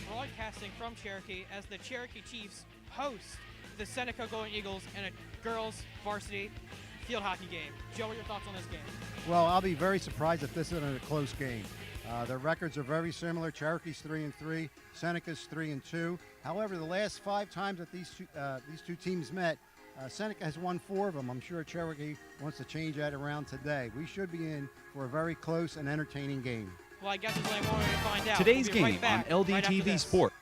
broadcasting from Cherokee as the Cherokee Chiefs host the Seneca Golden Eagles in a girls varsity field hockey game. Joe, what are your thoughts on this game? Well, I'll be very surprised if this isn't a close game. Their records are very similar. Cherokee's 3-3, Seneca's 3-2. However, the last 5 times that these two teams met, Seneca has won 4 of them. I'm sure Cherokee wants to change that around today. We should be in for a very close and entertaining game. Well, I guess there's only one way to find out. Today's We'll be game right back, on right after LDTV this. Sport.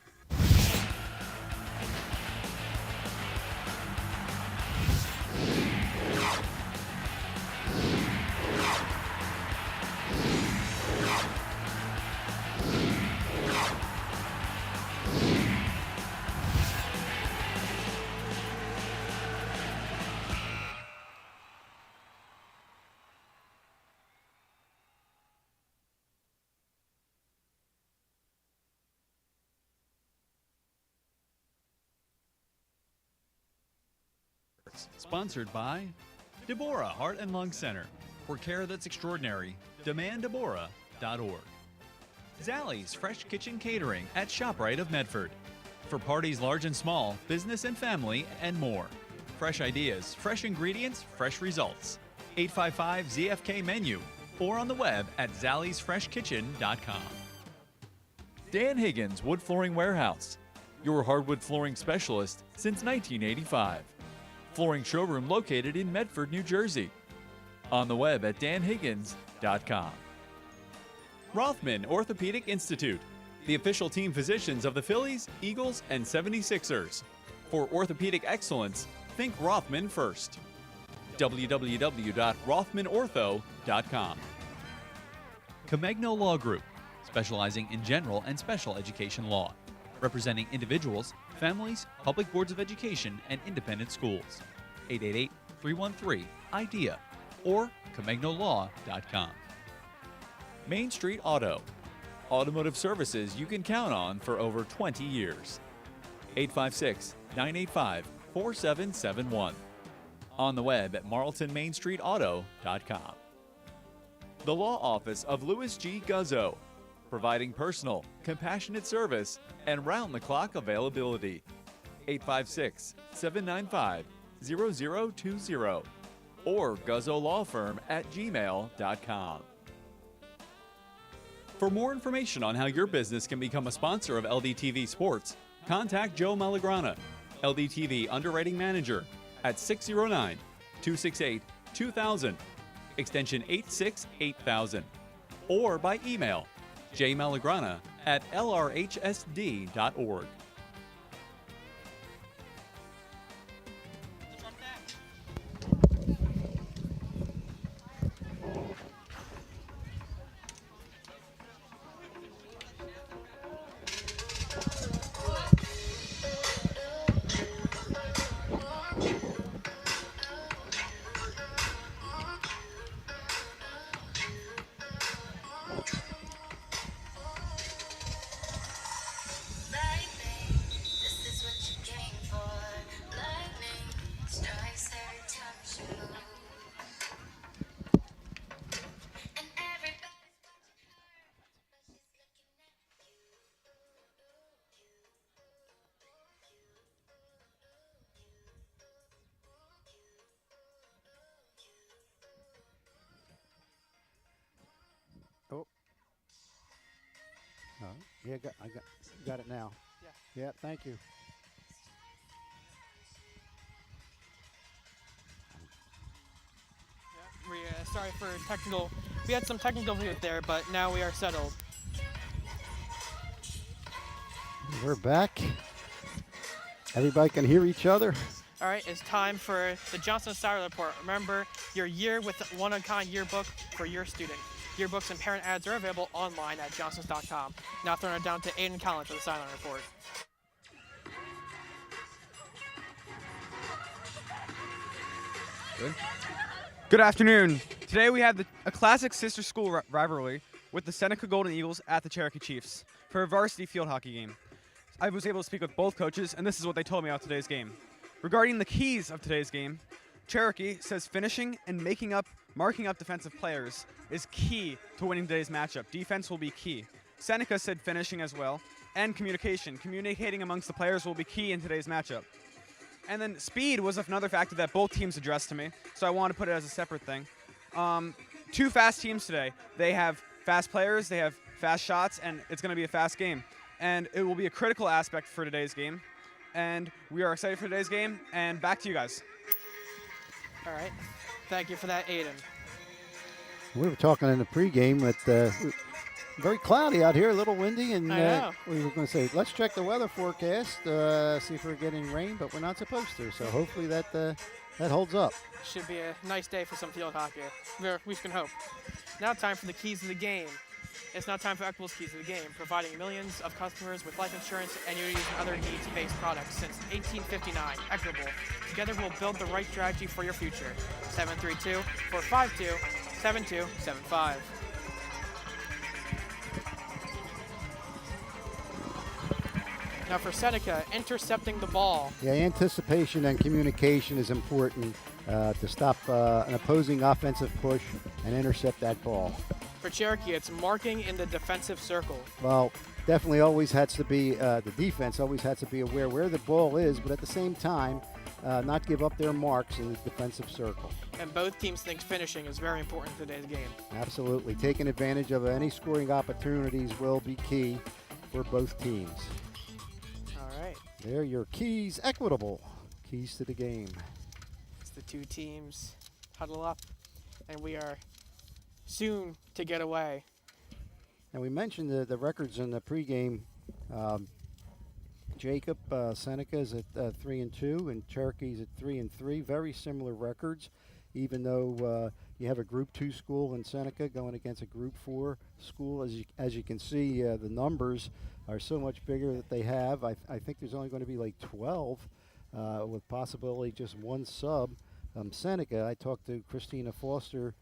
Sponsored by Deborah Heart and Lung Center. For care that's extraordinary, demanddeborah.org. Zallie's Fresh Kitchen Catering at ShopRite of Medford. For parties large and small, business and family, and more. Fresh ideas, fresh ingredients, fresh results. 855-ZFK menu or on the web at zalliesfreshkitchen.com. Dan Higgins Wood Flooring Warehouse, your hardwood flooring specialist since 1985. Flooring showroom located in Medford, New Jersey. On the web at danhiggins.com. Rothman Orthopedic Institute, the official team physicians of the Phillies, Eagles, and 76ers. For orthopedic excellence, think Rothman first. www.rothmanortho.com. Comegno Law Group, specializing in general and special education law, representing individuals, families, public boards of education, and independent schools. 888-313-IDEA or ComegnoLaw.com. Main Street Auto, automotive services you can count on for over 20 years. 856-985-4771. On the web at MarltonMainStreetAuto.com. The Law Office of Louis G. Guzzo, providing personal, compassionate service and round-the-clock availability. 856-795-0020 or GuzzoLawFirm@gmail.com. For more information on how your business can become a sponsor of LDTV Sports, contact Joe Malagrana, LDTV Underwriting Manager, at 609-268-2000, extension 868,000, or by email jmalagrana@lrhsd.org. Oh. No. Yeah, I got it now. Yeah, thank you. Sorry for technical. We had some technical difficulties there, but now we are settled. We're back. Everybody can hear each other. All right, it's time for the Johnson Style Report. Remember, your year with one-of-a-kind yearbook for your student. Yearbooks and parent ads are available online at johnsons.com. Now throwing it down to Aiden Collins for the Sideline Report. Good afternoon. Today we have a classic sister school rivalry with the Seneca Golden Eagles at the Cherokee Chiefs for a varsity field hockey game. I was able to speak with both coaches, and this is what they told me about today's game. Regarding the keys of today's game, Cherokee says finishing and marking up defensive players is key to winning today's matchup. Defense will be key. Seneca said finishing as well. and communication. Communicating amongst the players will be key in today's matchup. And then speed was another factor that both teams addressed to me, so I want to put it as a separate thing. Two fast teams today. They have fast players, they have fast shots, and it's going to be a fast game. And it will be a critical aspect for today's game. And we are excited for today's game, and back to you guys. All right. Thank you for that, Aiden. We were talking in the pregame that very cloudy out here, a little windy, and I know. we were going to say, let's check the weather forecast, see if we're getting rain, but we're not supposed to. So hopefully that holds up. Should be a nice day for some field hockey. We can hope. Now time for the keys of the game. It's now time for Equitable's Keys of the Game, providing millions of customers with life insurance, annuities, and other needs-based products since 1859. Equitable. Together we'll build the right strategy for your future. 732-452-7275. Now for Seneca, intercepting the ball. Yeah, anticipation and communication is important to stop an opposing offensive push and intercept that ball. For Cherokee, it's marking in the defensive circle. Well, definitely always has to be, the defense always has to be aware where the ball is, but at the same time, not give up their marks in the defensive circle. And both teams think finishing is very important in today's game. Absolutely. Taking advantage of any scoring opportunities will be key for both teams. All right. There are your keys, Equitable. Keys to the game. It's the two teams huddle up, and we are soon to get away. And we mentioned the records in the pregame. Jacob Seneca is at 3-2, and Cherokee's at 3-3. Very similar records, even though you have a Group 2 school in Seneca going against a Group 4 school. As you can see, the numbers are so much bigger that they have. I think there's only going to be like 12, with possibly just one sub. Seneca, I talked to Christina Foster,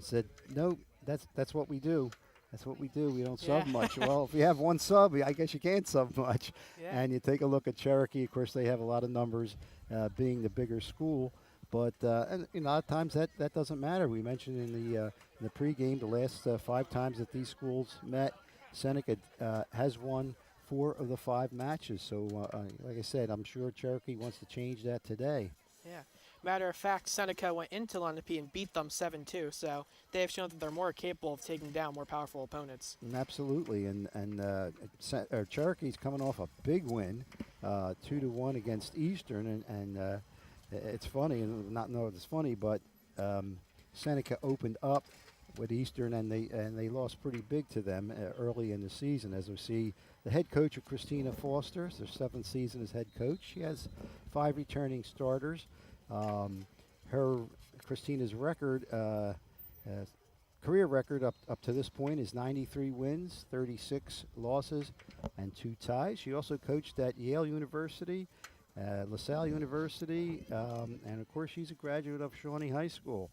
said, no, that's what we do. That's what we do. We don't sub much. Well, if you have one sub, I guess you can't sub much. Yeah. And you take a look at Cherokee. Of course, they have a lot of numbers, being the bigger school. But and a lot of times that doesn't matter. We mentioned in the pregame the last 5 times that these schools met, Seneca has won 4 of the 5 matches. So, like I said, I'm sure Cherokee wants to change that today. Yeah. Matter of fact, Seneca went into London and beat them 7-2, so they have shown that they're more capable of taking down more powerful opponents. Absolutely, and Cherokee's coming off a big win, 2-1 against Eastern, and it's funny, and not know it's funny, but Seneca opened up with Eastern, and they lost pretty big to them early in the season. As we see, the head coach of Christina Foster, it's their 7th season as head coach. She has 5 returning starters. Christina's record, career record up to this point is 93 wins, 36 losses, and 2 ties. She also coached at Yale University, LaSalle University, and of course she's a graduate of Shawnee High School.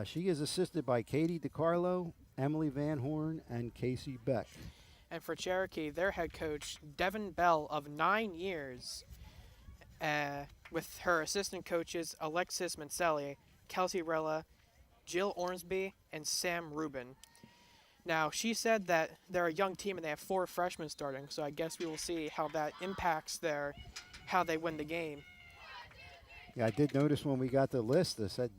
She is assisted by Katie DiCarlo, Emily Van Horn, and Casey Beck. And for Cherokee, their head coach, Devin Bell, of 9 years, with her assistant coaches Alexis Mancelli, Kelsey Rella, Jill Ormsby, and Sam Rubin. Now, she said that they're a young team and they have 4 freshmen starting, so I guess we will see how that impacts how they win the game. Yeah, I did notice when we got the list, they said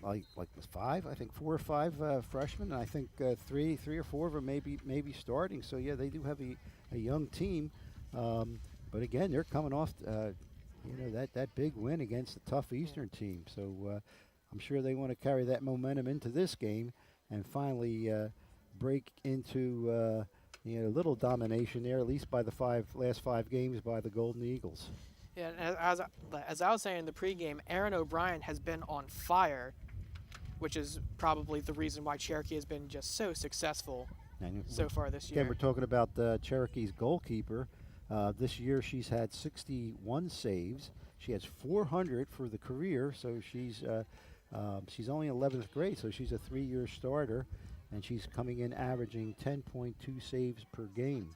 like 5, I think 4 or 5 freshmen, and I think 3 or 4 of them maybe starting. So yeah, they do have a young team, but again, they're coming off that big win against a tough Eastern team. So I'm sure they want to carry that momentum into this game and finally break into a little domination there, at least by the last 5 games by the Golden Eagles. Yeah, and as I was saying in the pregame, Aaron O'Brien has been on fire, which is probably the reason why Cherokee has been just so successful so far this year. Again, we're talking about Cherokee's goalkeeper. This year she's had 61 saves. She has 400 for the career, so she's only 11th grade, so she's a 3-year starter, and she's coming in averaging 10.2 saves per game.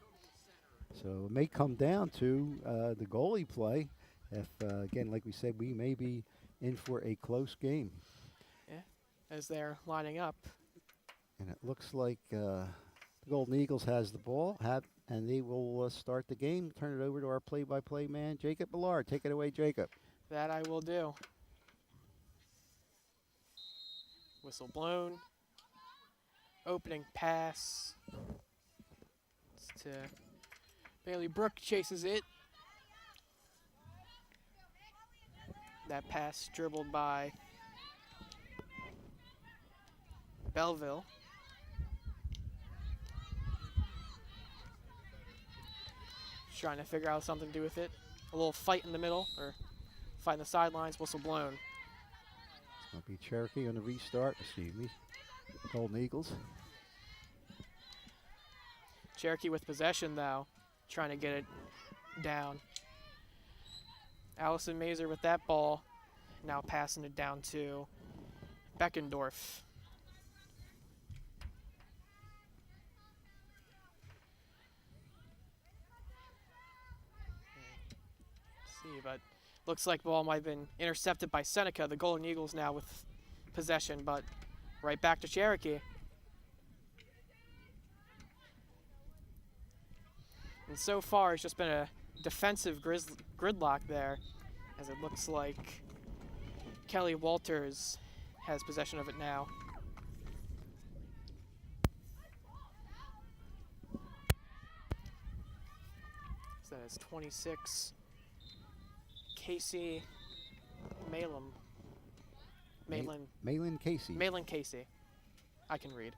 So it may come down to the goalie play. If, again, like we said, we may be in for a close game. Yeah, as they're lining up. And it looks like the Golden Eagles have the ball. and they will start the game. Turn it over to our play-by-play man, Jacob Millard. Take it away, Jacob. That I will do. Whistle blown. Opening pass. It's to Bailey Brooke, chases it. That pass dribbled by Belleville. Trying to figure out something to do with it. A little fight in the middle, or fight in the sidelines, whistle blown. It's going to be Cherokee on the restart. Excuse me. Golden Eagles. Cherokee with possession, though, trying to get it down. Allison Mazer with that ball, now passing it down to Beckendorf. See, but looks like the ball might have been intercepted by Seneca. The Golden Eagles now with possession, but right back to Cherokee. And so far, it's just been a defensive gridlock there, as it looks like Kelly Walters has possession of it now. So that's 26. Casey Malin. Malin Casey. Malin Casey. I can read.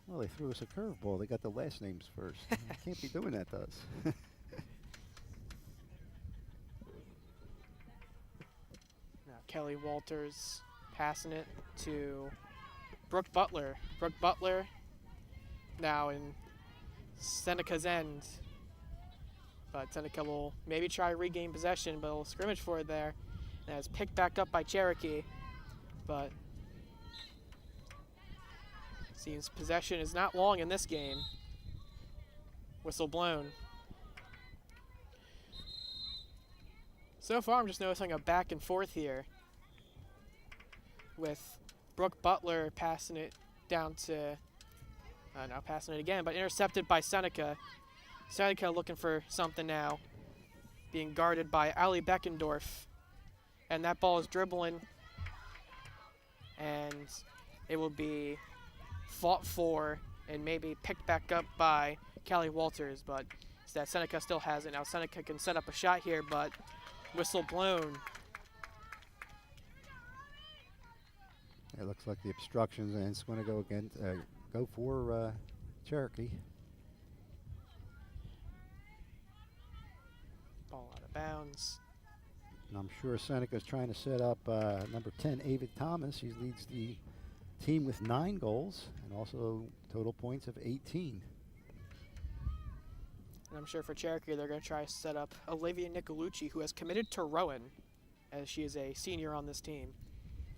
Well, they threw us a curveball. They got the last names first. Can't be doing that to us. Now Kelly Walters passing it to Brooke Butler. Brooke Butler now in Seneca's end. But Seneca will maybe try to regain possession, but a little scrimmage for it there. And it's picked back up by Cherokee. But seems possession is not long in this game. Whistle blown. So far, I'm just noticing a back and forth here, with Brooke Butler passing it down to, now passing it again, but intercepted by Seneca. Seneca looking for something now, being guarded by Ali Beckendorf. And that ball is dribbling, and it will be fought for and maybe picked back up by Kelly Walters, but it's that Seneca still has it. Now Seneca can set up a shot here, but whistle blown. It looks like the obstructions, and it's going to go again. Go for Cherokee. Ball out of bounds. And I'm sure Seneca's trying to set up number 10, Avid Thomas. He leads the team with 9 goals and also total points of 18. And I'm sure for Cherokee, they're going to try to set up Olivia Nicolucci, who has committed to Rowan, as she is a senior on this team,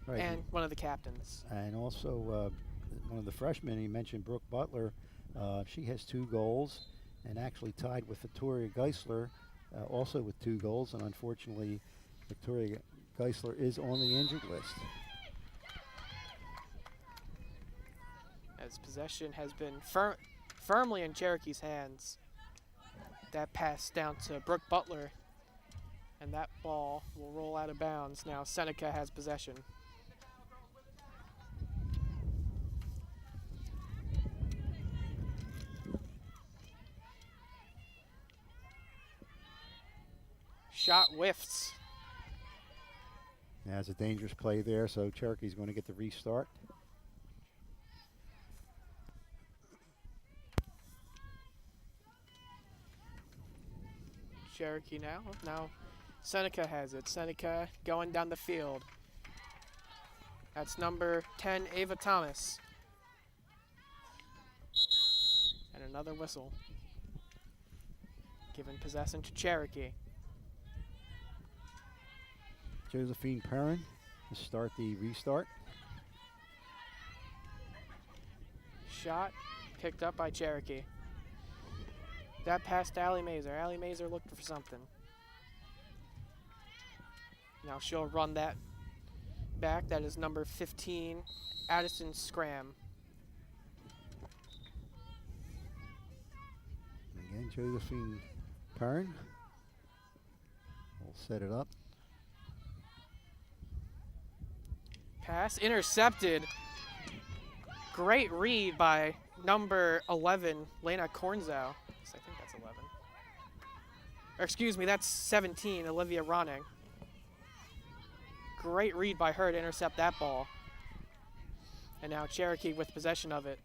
Right. and one of the captains. And also one of the freshmen, he mentioned Brooke Butler. She has 2 goals and actually tied with Victoria Geisler, also with 2 goals. And unfortunately, Victoria Geisler is on the injured list. As possession has been firmly in Cherokee's hands. That pass down to Brooke Butler, and that ball will roll out of bounds. Now Seneca has possession. Shot whiffs. That's a dangerous play there, so Cherokee's going to get the restart. Cherokee now. Now Seneca has it. Seneca going down the field. That's number 10, Ava Thomas. And another whistle. Giving possession to Cherokee. Josephine Perrin to start the restart. Shot picked up by Cherokee. That pass to Allie Mazer. Allie Mazer looking for something. Now she'll run that back. That is number 15, Addison Scram. Again, Josephine Perrin will set it up. Pass intercepted. Great read by number 11, Lena Kornzow. I think that's 11. Or excuse me, that's 17, Olivia Ronning. Great read by her to intercept that ball. And now Cherokee with possession of it.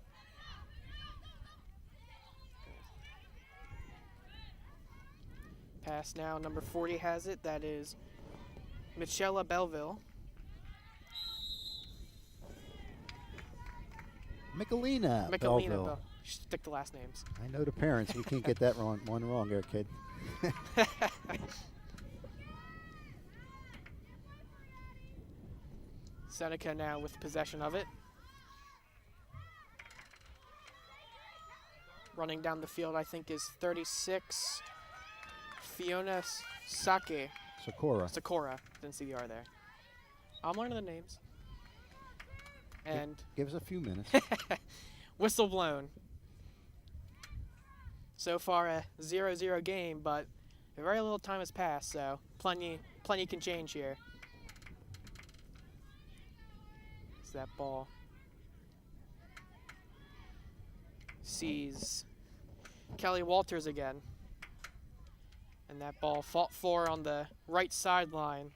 Pass now, number 40 has it. That is Michelle Belleville. Michelina Michelina Belleville. Bell. Stick the last names. I know the parents. We can't get that one wrong there, kid. Seneca now with possession of it. Running down the field, I think, is 36, Fiona Sake. Sakura. Didn't see the R there. I'm learning the names. And Give us a few minutes. whistle blown. So far a 0-0 game, but very little time has passed, so plenty can change here. As that ball sees Kelly Walters again. And that ball fought for on the right sideline,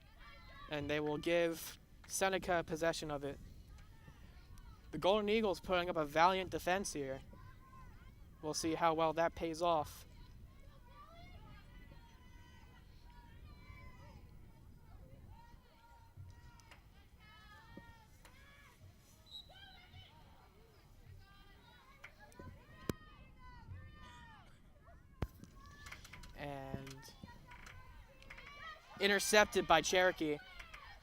and they will give Seneca possession of it. The Golden Eagles putting up a valiant defense here. We'll see how well that pays off. And intercepted by Cherokee,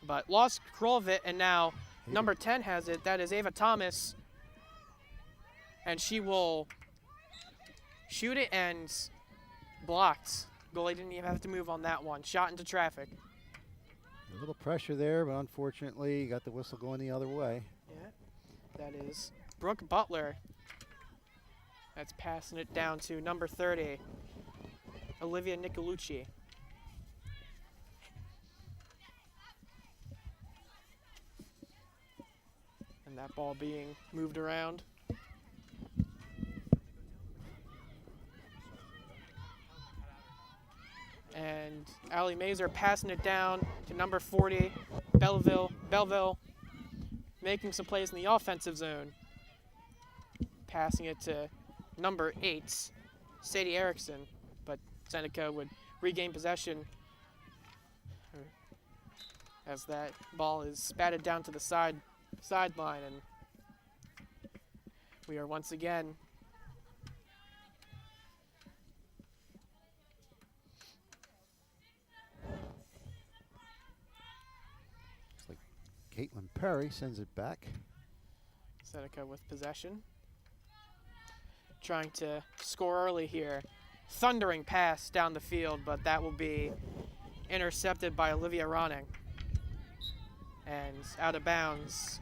but lost control of it, and now number 10 has it. That is Ava Thomas, and she will shoot it and blocked. Goalie didn't even have to move on that one. Shot into traffic. A little pressure there, but unfortunately, you got the whistle going the other way. Yeah, that is Brooke Butler. That's passing it down to number 30, Olivia Nicolucci. And that ball being moved around. And Allie Mazer passing it down to number 40, Belleville. Belleville making some plays in the offensive zone. Passing it to number 8, Sadie Erickson. But Seneca would regain possession as that ball is spatted down to the sideline, and we are once again It's like Caitlin Perry sends it back. Seneca with possession. Trying to score early here. Thundering pass down the field, but that will be intercepted by Olivia Ronning. And out of bounds.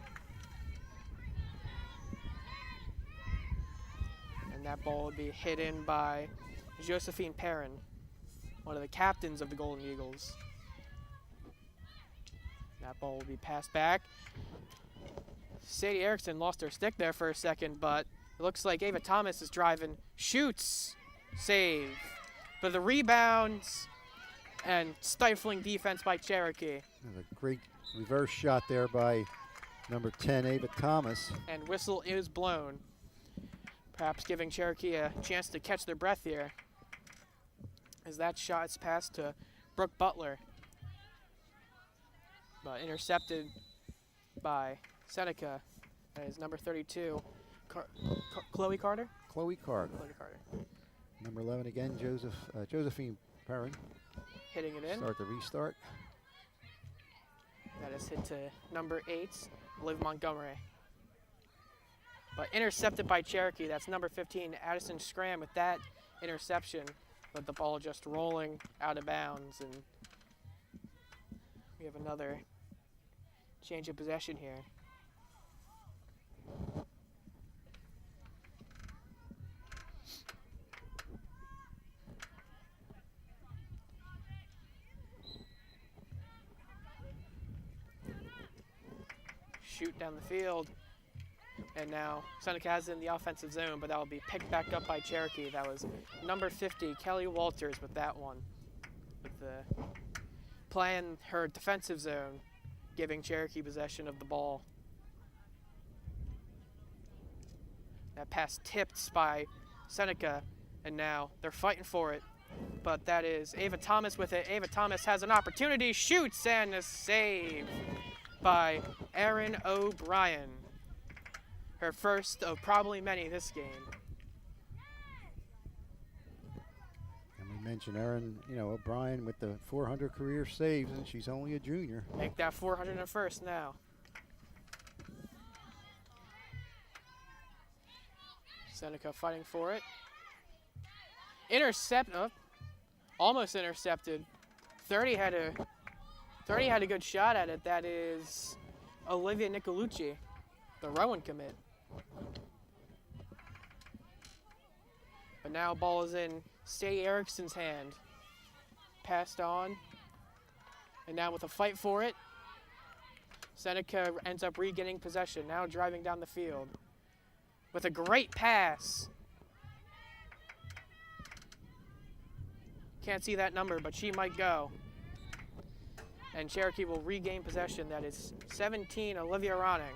And that ball will be hit in by Josephine Perrin, one of the captains of the Golden Eagles. That ball will be passed back. Sadie Erickson lost her stick there for a second, but it looks like Ava Thomas is driving. Shoots. Save. But the rebounds and stifling defense by Cherokee. And a great reverse shot there by number 10, Ava Thomas. And whistle is blown. Perhaps giving Cherokee a chance to catch their breath here. As that shot is passed to Brooke Butler. But intercepted by Seneca. That is number 32, Chloe Carter? Chloe Carter. Chloe Carter. Number 11 again, Josephine Perrin. Hitting it in. Start the restart. That is hit to number 8, Liv Montgomery. But intercepted by Cherokee. That's number 15, Addison Scram with that interception. But the ball just rolling out of bounds. And we have another change of possession here. shoot down the field. And now Seneca has it in the offensive zone, but that will be picked back up by Cherokee. That was number 50, Kelly Walters, with that one. With the playing her defensive zone, giving Cherokee possession of the ball. That pass tipped by Seneca, and now they're fighting for it. But that is Ava Thomas with it. Ava Thomas has an opportunity, shoots, and a save by Erin O'Brien. Her first of probably many this game. And we mentioned Erin, O'Brien with the 400 career saves, and she's only a junior. Make that 400 in her first now. Seneca fighting for it. Almost intercepted. 30 had a good shot at it. That is Olivia Nicolucci, the Rowan commit. But now ball is in Sadie Erickson's hand. Passed on. And now with a fight for it, Seneca ends up regaining possession, now driving down the field. With a great pass. Can't see that number, but she might go. And Cherokee will regain possession. That is 17, Olivia Ronning.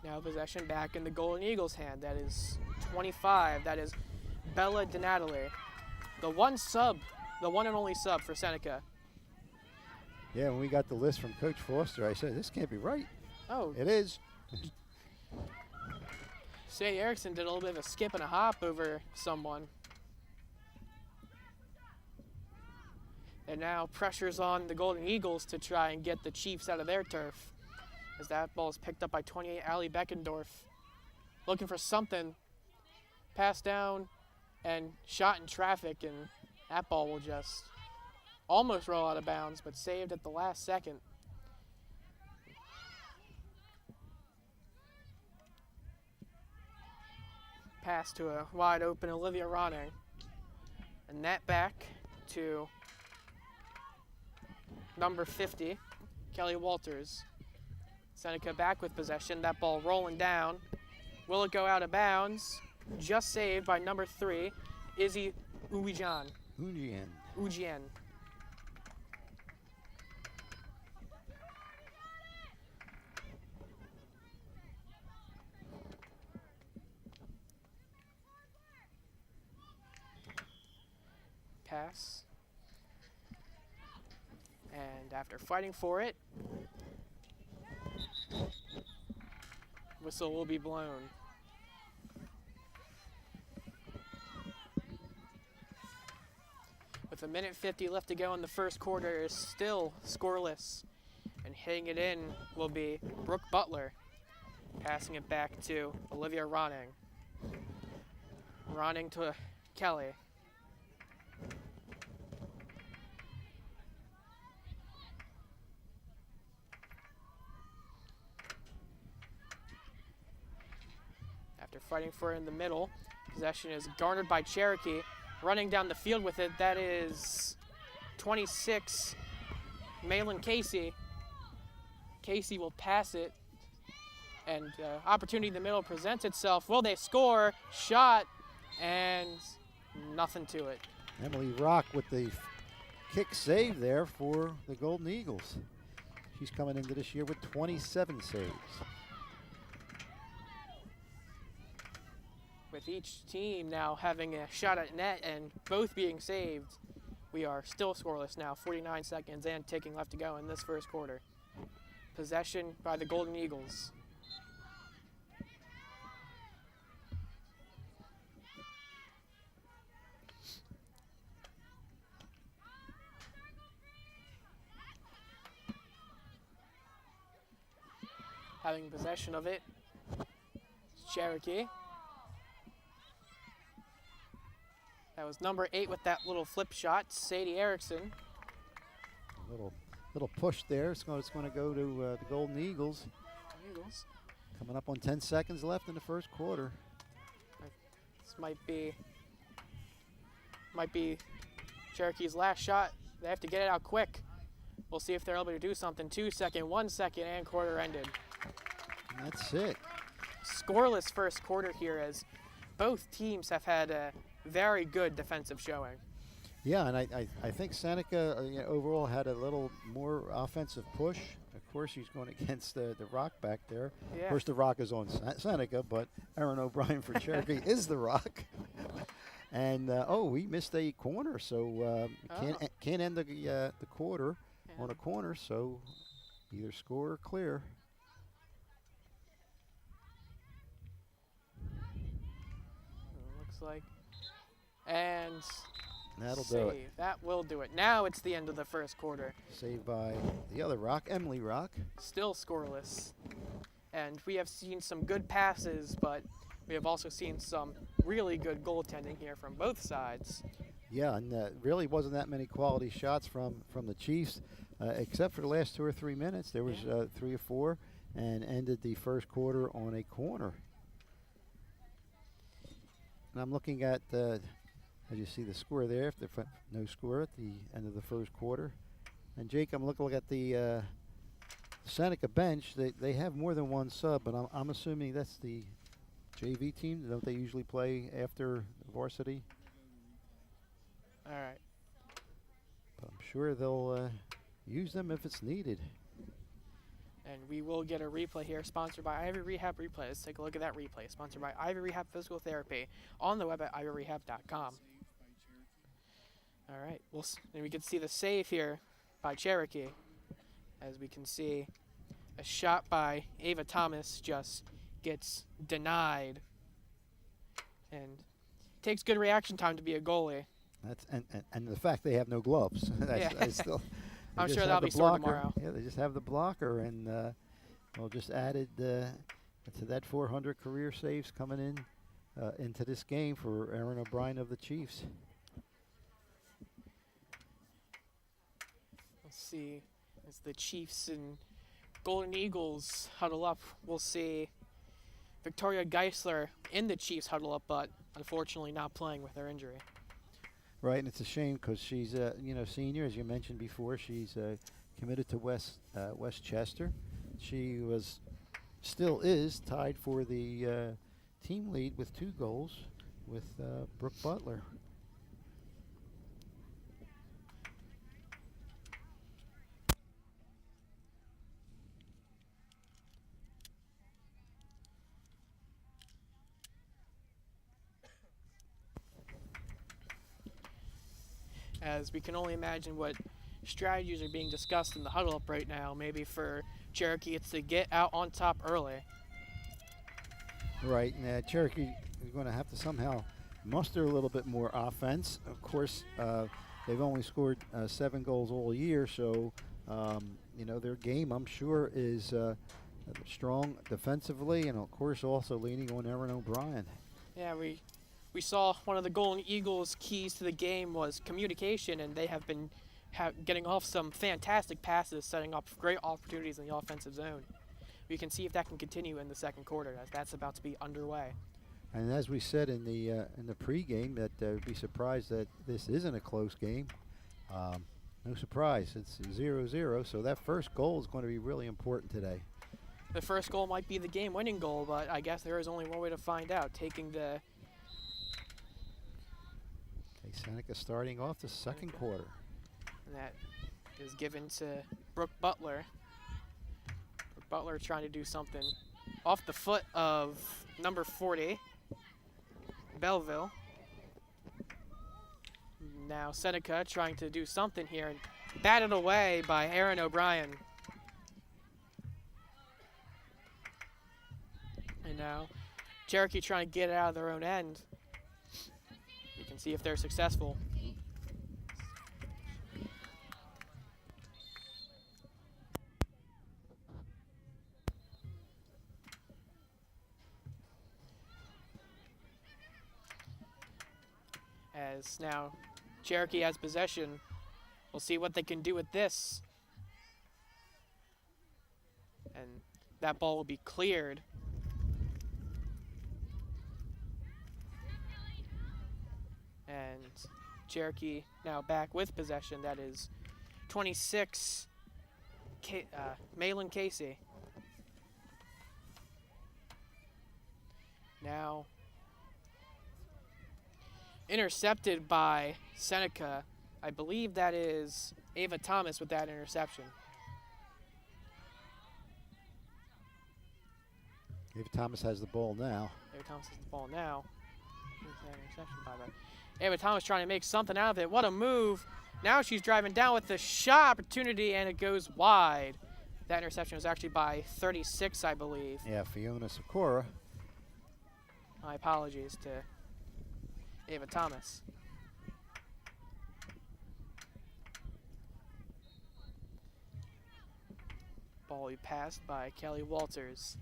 Now possession back in the Golden Eagles' hand. That is 25. That is Bella DiNatale. The one and only sub for Seneca. Yeah, when we got the list from Coach Foster, I said, this can't be right. Oh. It is. Sadie Erickson did a little bit of a skip and a hop over someone. And now pressure's on the Golden Eagles to try and get the Chiefs out of their turf. As that ball is picked up by 28, Allie Beckendorf. Looking for something. Passed down and shot in traffic, and that ball will just almost roll out of bounds, but saved at the last second. Pass to a wide open Olivia Ronning. And that back to number 50, Kelly Walters. Seneca back with possession. That ball rolling down. Will it go out of bounds? Just saved by number 3, Izzy Ujian. Ujian. Pass. And after fighting for it, whistle will be blown. With 1:50 left to go in the first quarter, is still scoreless. And hitting it in will be Brooke Butler. Passing it back to Olivia Ronning. Ronning to Kelly. After fighting for it in the middle, possession is garnered by Cherokee. Running down the field with it, that is 26, Malin Casey. Casey will pass it, and opportunity in the middle presents itself. Will they score? Shot, and nothing to it. Emily Rock with the kick save there for the Golden Eagles. She's coming into this year with 27 saves. With each team now having a shot at net and both being saved, we are still scoreless now, 49 seconds and ticking left to go in this first quarter. Possession by the Golden Eagles. Having possession of it, Cherokee. That was number 8 with that little flip shot, Sadie Erickson. Little push there. It's going to go to the Golden Eagles. Coming up on 10 seconds left in the first quarter. This might be Cherokee's last shot. They have to get it out quick. We'll see if they're able to do something. 2 second, 1 second, and quarter ended. And that's it. Scoreless first quarter here as both teams have had a very good defensive showing. Yeah, and I think Seneca overall had a little more offensive push. Of course, he's going against the Rock back there. Yeah. Of course, the Rock is on Seneca, but Aaron O'Brien for Cherokee is the Rock. And, we missed a corner, so can't end the quarter on a corner, so either score or clear. Looks like. And that'll do it. That will do it. Now it's the end of the first quarter. Saved by the other Rock, Emily Rock. Still scoreless. And we have seen some good passes, but we have also seen some really good goaltending here from both sides. Yeah, and really wasn't that many quality shots from the Chiefs, except for the last 2 or 3 minutes. There was 3 or 4, and ended the first quarter on a corner. And I'm looking at, as you see the score there, if no score at the end of the first quarter. And Jake, I'm looking at the Seneca bench. They have more than one sub, but I'm assuming that's the JV team. Don't they usually play after varsity? All right. But I'm sure they'll use them if it's needed. And we will get a replay here, sponsored by Ivy Rehab Replay. Let's take a look at that replay, sponsored by Ivy Rehab Physical Therapy, on the web at ivyrehab.com. All right, and we can see the save here by Cherokee, as we can see a shot by Ava Thomas just gets denied, and takes good reaction time to be a goalie. That's and the fact they have no gloves. I'm sure that'll be sorted tomorrow. Yeah, they just have the blocker, and just added to that 400 career saves coming into this game for Aaron O'Brien of the Chiefs. Let's see, as the Chiefs and Golden Eagles huddle up, we'll see Victoria Geisler in the Chiefs huddle up, but unfortunately not playing with her injury. Right, and it's a shame because she's senior, as you mentioned before. She's committed to Westchester. She still is tied for the team lead with 2 goals with Brooke Butler. As we can only imagine what strategies are being discussed in the huddle up right now. Maybe for Cherokee, it's to get out on top early. Right, and Cherokee is going to have to somehow muster a little bit more offense. Of course, they've only scored 7 goals all year, so their game, I'm sure, is strong defensively, and of course also leaning on Aaron O'Brien. Yeah, we saw one of the Golden Eagles' keys to the game was communication, and they have been getting off some fantastic passes, setting up great opportunities in the offensive zone. We can see if that can continue in the second quarter, as that's about to be underway. And as we said in the pregame, that we'd be surprised that this isn't a close game. No surprise, it's 0-0, so that first goal is going to be really important today. The first goal might be the game-winning goal, but I guess there is only one way to find out, taking the... Seneca starting off the second quarter. And that is given to Brooke Butler. Brooke Butler trying to do something off the foot of number 40, Belleville. Now Seneca trying to do something here and batted away by Aaron O'Brien. And now Cherokee trying to get it out of their own end. You can see if they're successful. As now Cherokee has possession. We'll see what they can do with this. And that ball will be cleared. And Cherokee now back with possession. That is 26 Malin Casey. Now intercepted by Seneca. I believe that is Ava Thomas with that interception. Ava Thomas has the ball now. Ava Thomas has the ball now. Here's that interception by that. Ava Thomas trying to make something out of it. What a move. Now she's driving down with the shot opportunity, and it goes wide. That interception was actually by 36, I believe. Yeah, Fiona Sikora. My apologies to Ava Thomas. Ball will be passed by Kelly Walters.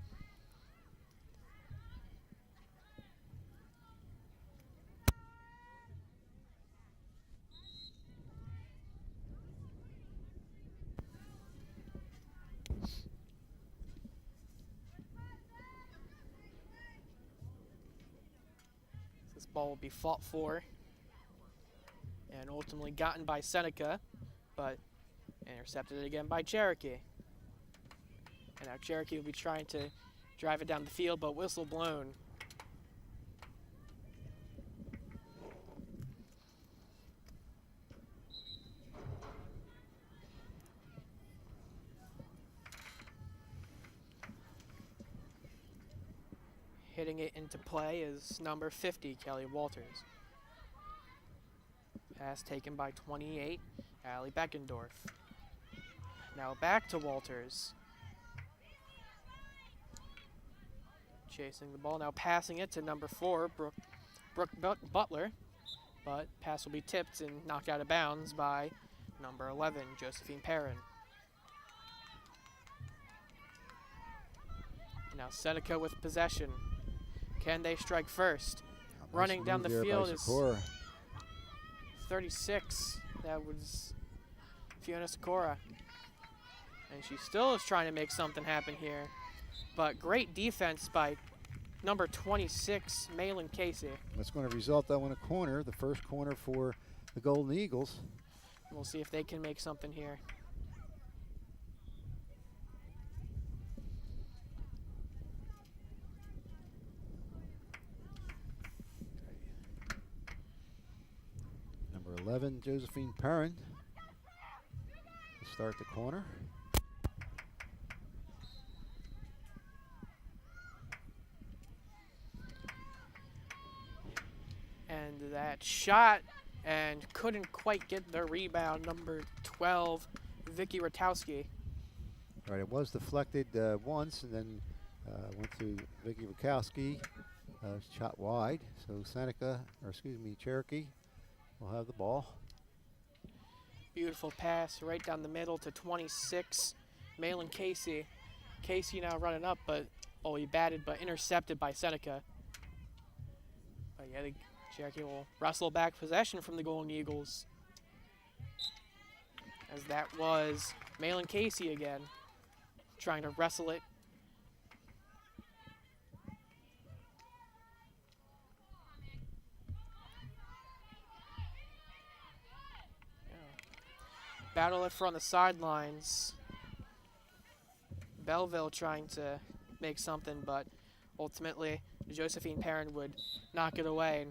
This ball will be fought for and ultimately gotten by Seneca, but intercepted again by Cherokee. And now Cherokee will be trying to drive it down the field, but whistle blown. Hitting it into play is number 50, Kelly Walters. Pass taken by 28, Allie Beckendorf. Now back to Walters. Chasing the ball, now passing it to number 4, Brooke Butler. But pass will be tipped and knocked out of bounds by number 11, Josephine Perrin. Now Seneca with possession. Can they strike first? Running down the field is 36. That was Fiona Sikora. And she still is trying to make something happen here. But great defense by number 26, Malin Casey. That's going to result, though, in a corner, the first corner for the Golden Eagles. We'll see if they can make something here. Number 11, Josephine Perrin, to start the corner. And that shot, and couldn't quite get the rebound, number 12, Vicky Ratowski. Right, it was deflected once, and then went to Vicky Ratowski, shot wide. So Cherokee will have the ball. Beautiful pass right down the middle to 26, Malin Casey. Casey now running up, but he batted, but intercepted by Seneca. But yeah, the Cherokee will wrestle back possession from the Golden Eagles. As that was Malin Casey again, trying to wrestle it. Battle it from the sidelines. Belleville trying to make something, but ultimately Josephine Perrin would knock it away.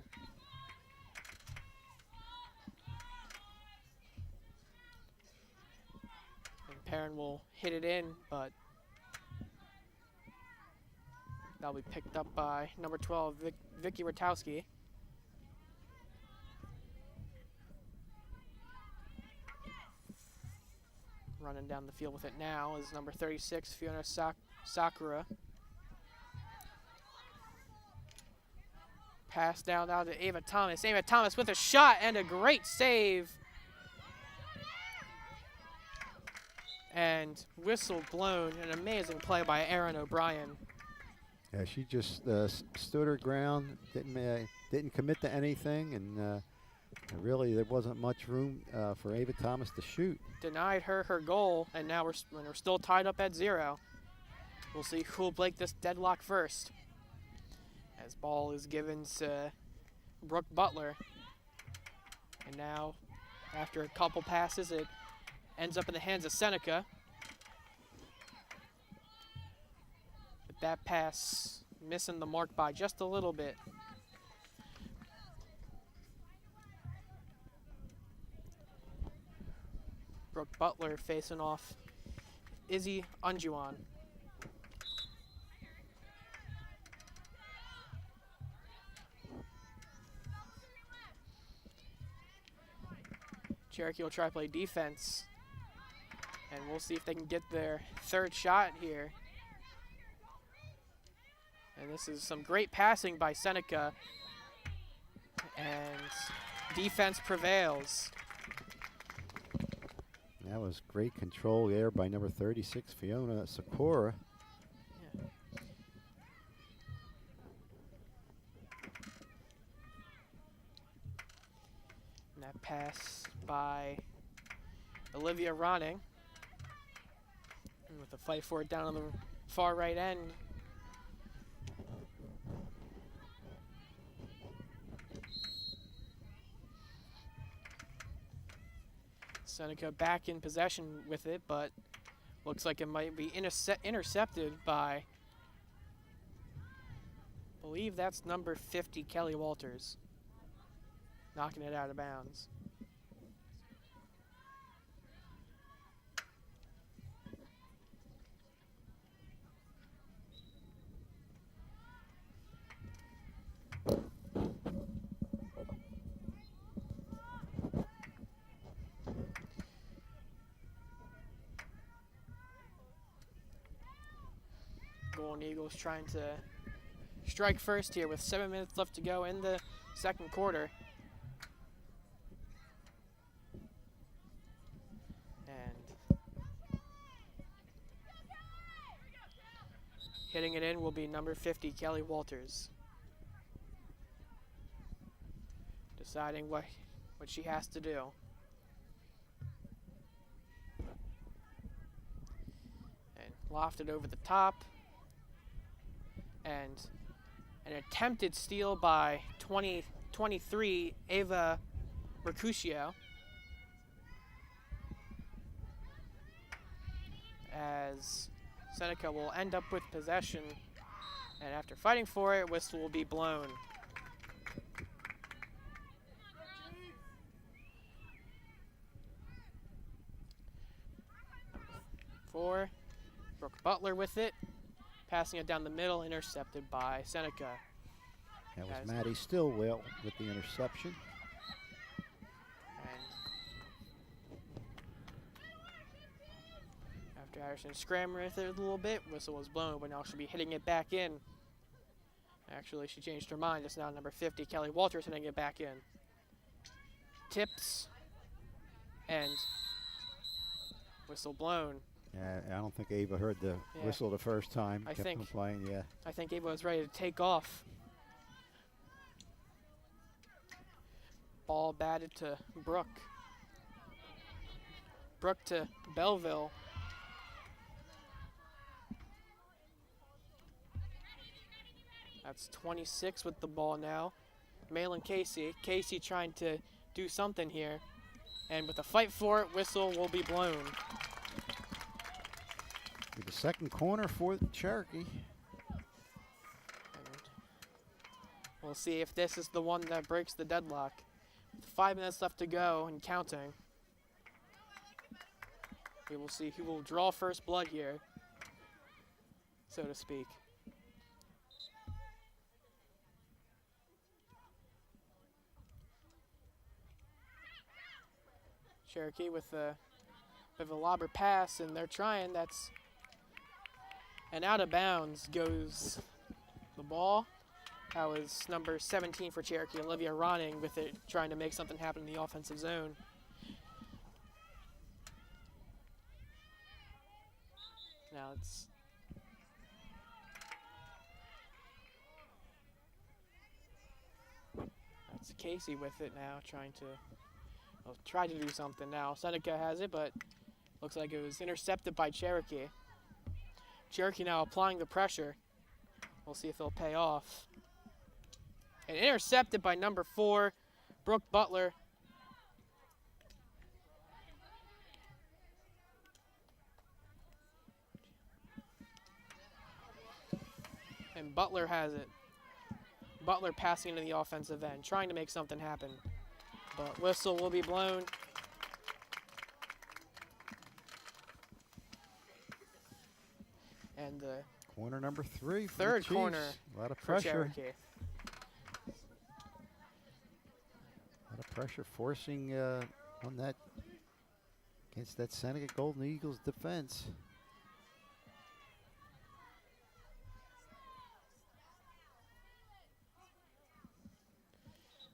And Perrin will hit it in, but that'll be picked up by number 12, Vicky Ratowski. Running down the field with it now is number 36, Fiona Sakura. Pass down now to Ava Thomas. Ava Thomas with a shot and a great save. And whistle blown, an amazing play by Erin O'Brien. Yeah, she just stood her ground, didn't commit to anything, and really there wasn't much room for Ava Thomas to shoot. Denied her goal, and now we're still tied up at 0. We'll see who will break this deadlock first. As ball is given to Brooke Butler. And now, after a couple passes, it ends up in the hands of Seneca. That pass missing the mark by just a little bit. Brooke Butler facing off Izzy Unjuan. Cherokee will try to play defense. And we'll see if they can get their third shot here. And this is some great passing by Seneca. And defense prevails. That was great control there by number 36, Fiona Sikora. Yeah. And that pass by Olivia Ronning. And with a fight for it down on the far right end. Seneca back in possession with it, but looks like it might be intercepted by, I believe that's number 50, Kelly Walters, knocking it out of bounds. Golden Eagles trying to strike first here with 7 minutes left to go in the second quarter. And hitting it in will be number 50, Kelly Walters. Deciding what she has to do. And lofted over the top. And an attempted steal by 23 Ava Mercutio. As Seneca will end up with possession, and after fighting for it, whistle will be blown. Four, Brooke Butler with it. Passing it down the middle, intercepted by Seneca. That was Maddie Stillwell with the interception. And after Harrison scrambling with it a little bit, whistle was blown, but now she'll be hitting it back in. Actually, she changed her mind. It's now number 50, Kelly Walters, hitting it back in. Tips and whistle blown. I don't think Ava heard the whistle the first time. I Kept think on playing, yeah. I think Ava was ready to take off. Ball batted to Brooke. Brooke to Belleville. That's 26 with the ball now. Malin Casey. Casey trying to do something here. And with a fight for it, whistle will be blown. The second corner for Cherokee. And we'll see if this is the one that breaks the deadlock. With 5 minutes left to go and counting. We will see who will draw first blood here, so to speak. Cherokee with a bit of a lobber pass, and they're trying. That's and out of bounds goes the ball. That was number 17 for Cherokee, Olivia Ronning, with it trying to make something happen in the offensive zone. Now that's Casey with it now, trying to try to do something now. Seneca has it, but looks like it was intercepted by Cherokee. Cherokee now applying the pressure. We'll see if it'll pay off. And intercepted by number 4, Brooke Butler. And Butler has it. Butler passing into the offensive end, trying to make something happen. But whistle will be blown. And the Corner number 3 for the third Chiefs. corner A lot of for pressure. Cherokee. A lot of pressure forcing on that against that Seneca Golden Eagles defense.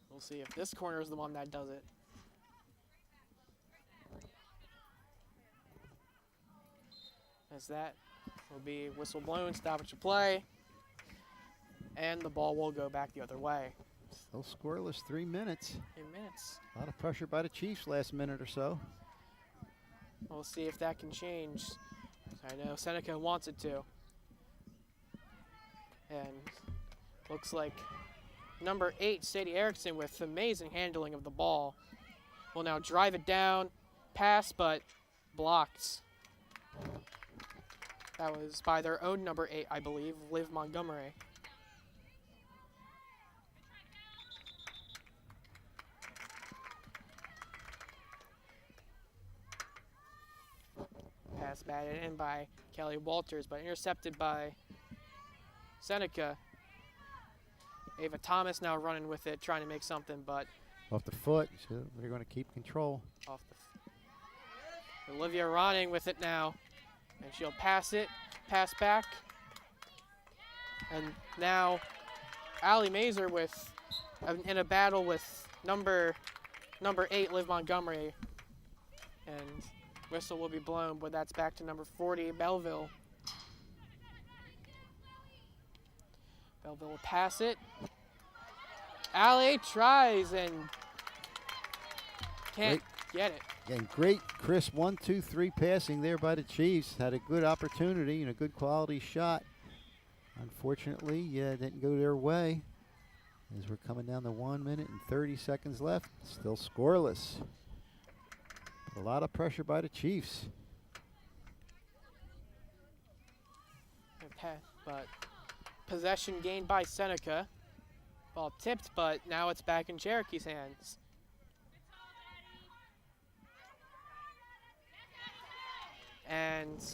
We'll see if this corner is the one that does it. As that will be whistle blown, stoppage of play. And the ball will go back the other way. Still scoreless, 3 minutes. 3 minutes. A lot of pressure by the Chiefs last minute or so. We'll see if that can change. I know Seneca wants it to. And looks like number 8, Sadie Erickson, with amazing handling of the ball, will now drive it down, pass, but blocked. That was by their own number 8, I believe, Liv Montgomery. Pass batted in by Kelly Walters, but intercepted by Seneca. Ava Thomas now running with it, trying to make something, but Off the foot, so they're going to keep control. off the. Olivia Ronning with it now, and she'll pass it, pass back, and now Allie Mazer with in a battle with number 8, Liv Montgomery, and whistle will be blown, but that's back to number 40, Belleville. Belleville will pass it. Allie tries and can't get it. And great, crisp 1-2-3 passing there by the Chiefs. Had a good opportunity and a good quality shot. Unfortunately, didn't go their way. As we're coming down to 1 minute and 30 seconds left, still scoreless. A lot of pressure by the Chiefs. But possession gained by Seneca. Ball tipped, but now it's back in Cherokee's hands. And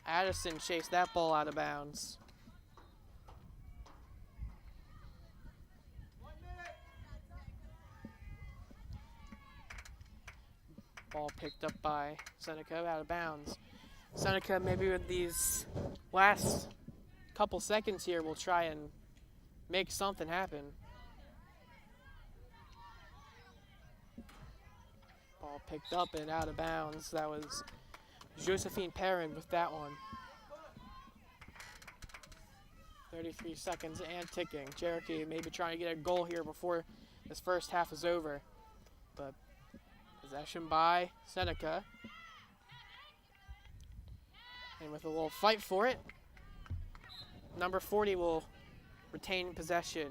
Addison chased that ball out of bounds. Ball picked up by Seneca, out of bounds. Seneca, maybe with these last couple seconds here, will try and make something happen. Ball picked up and out of bounds. That was Josephine Perrin with that one. 33 seconds and ticking. Cherokee maybe trying to get a goal here before this first half is over. But possession by Seneca. And with a little fight for it, number 40 will retain possession.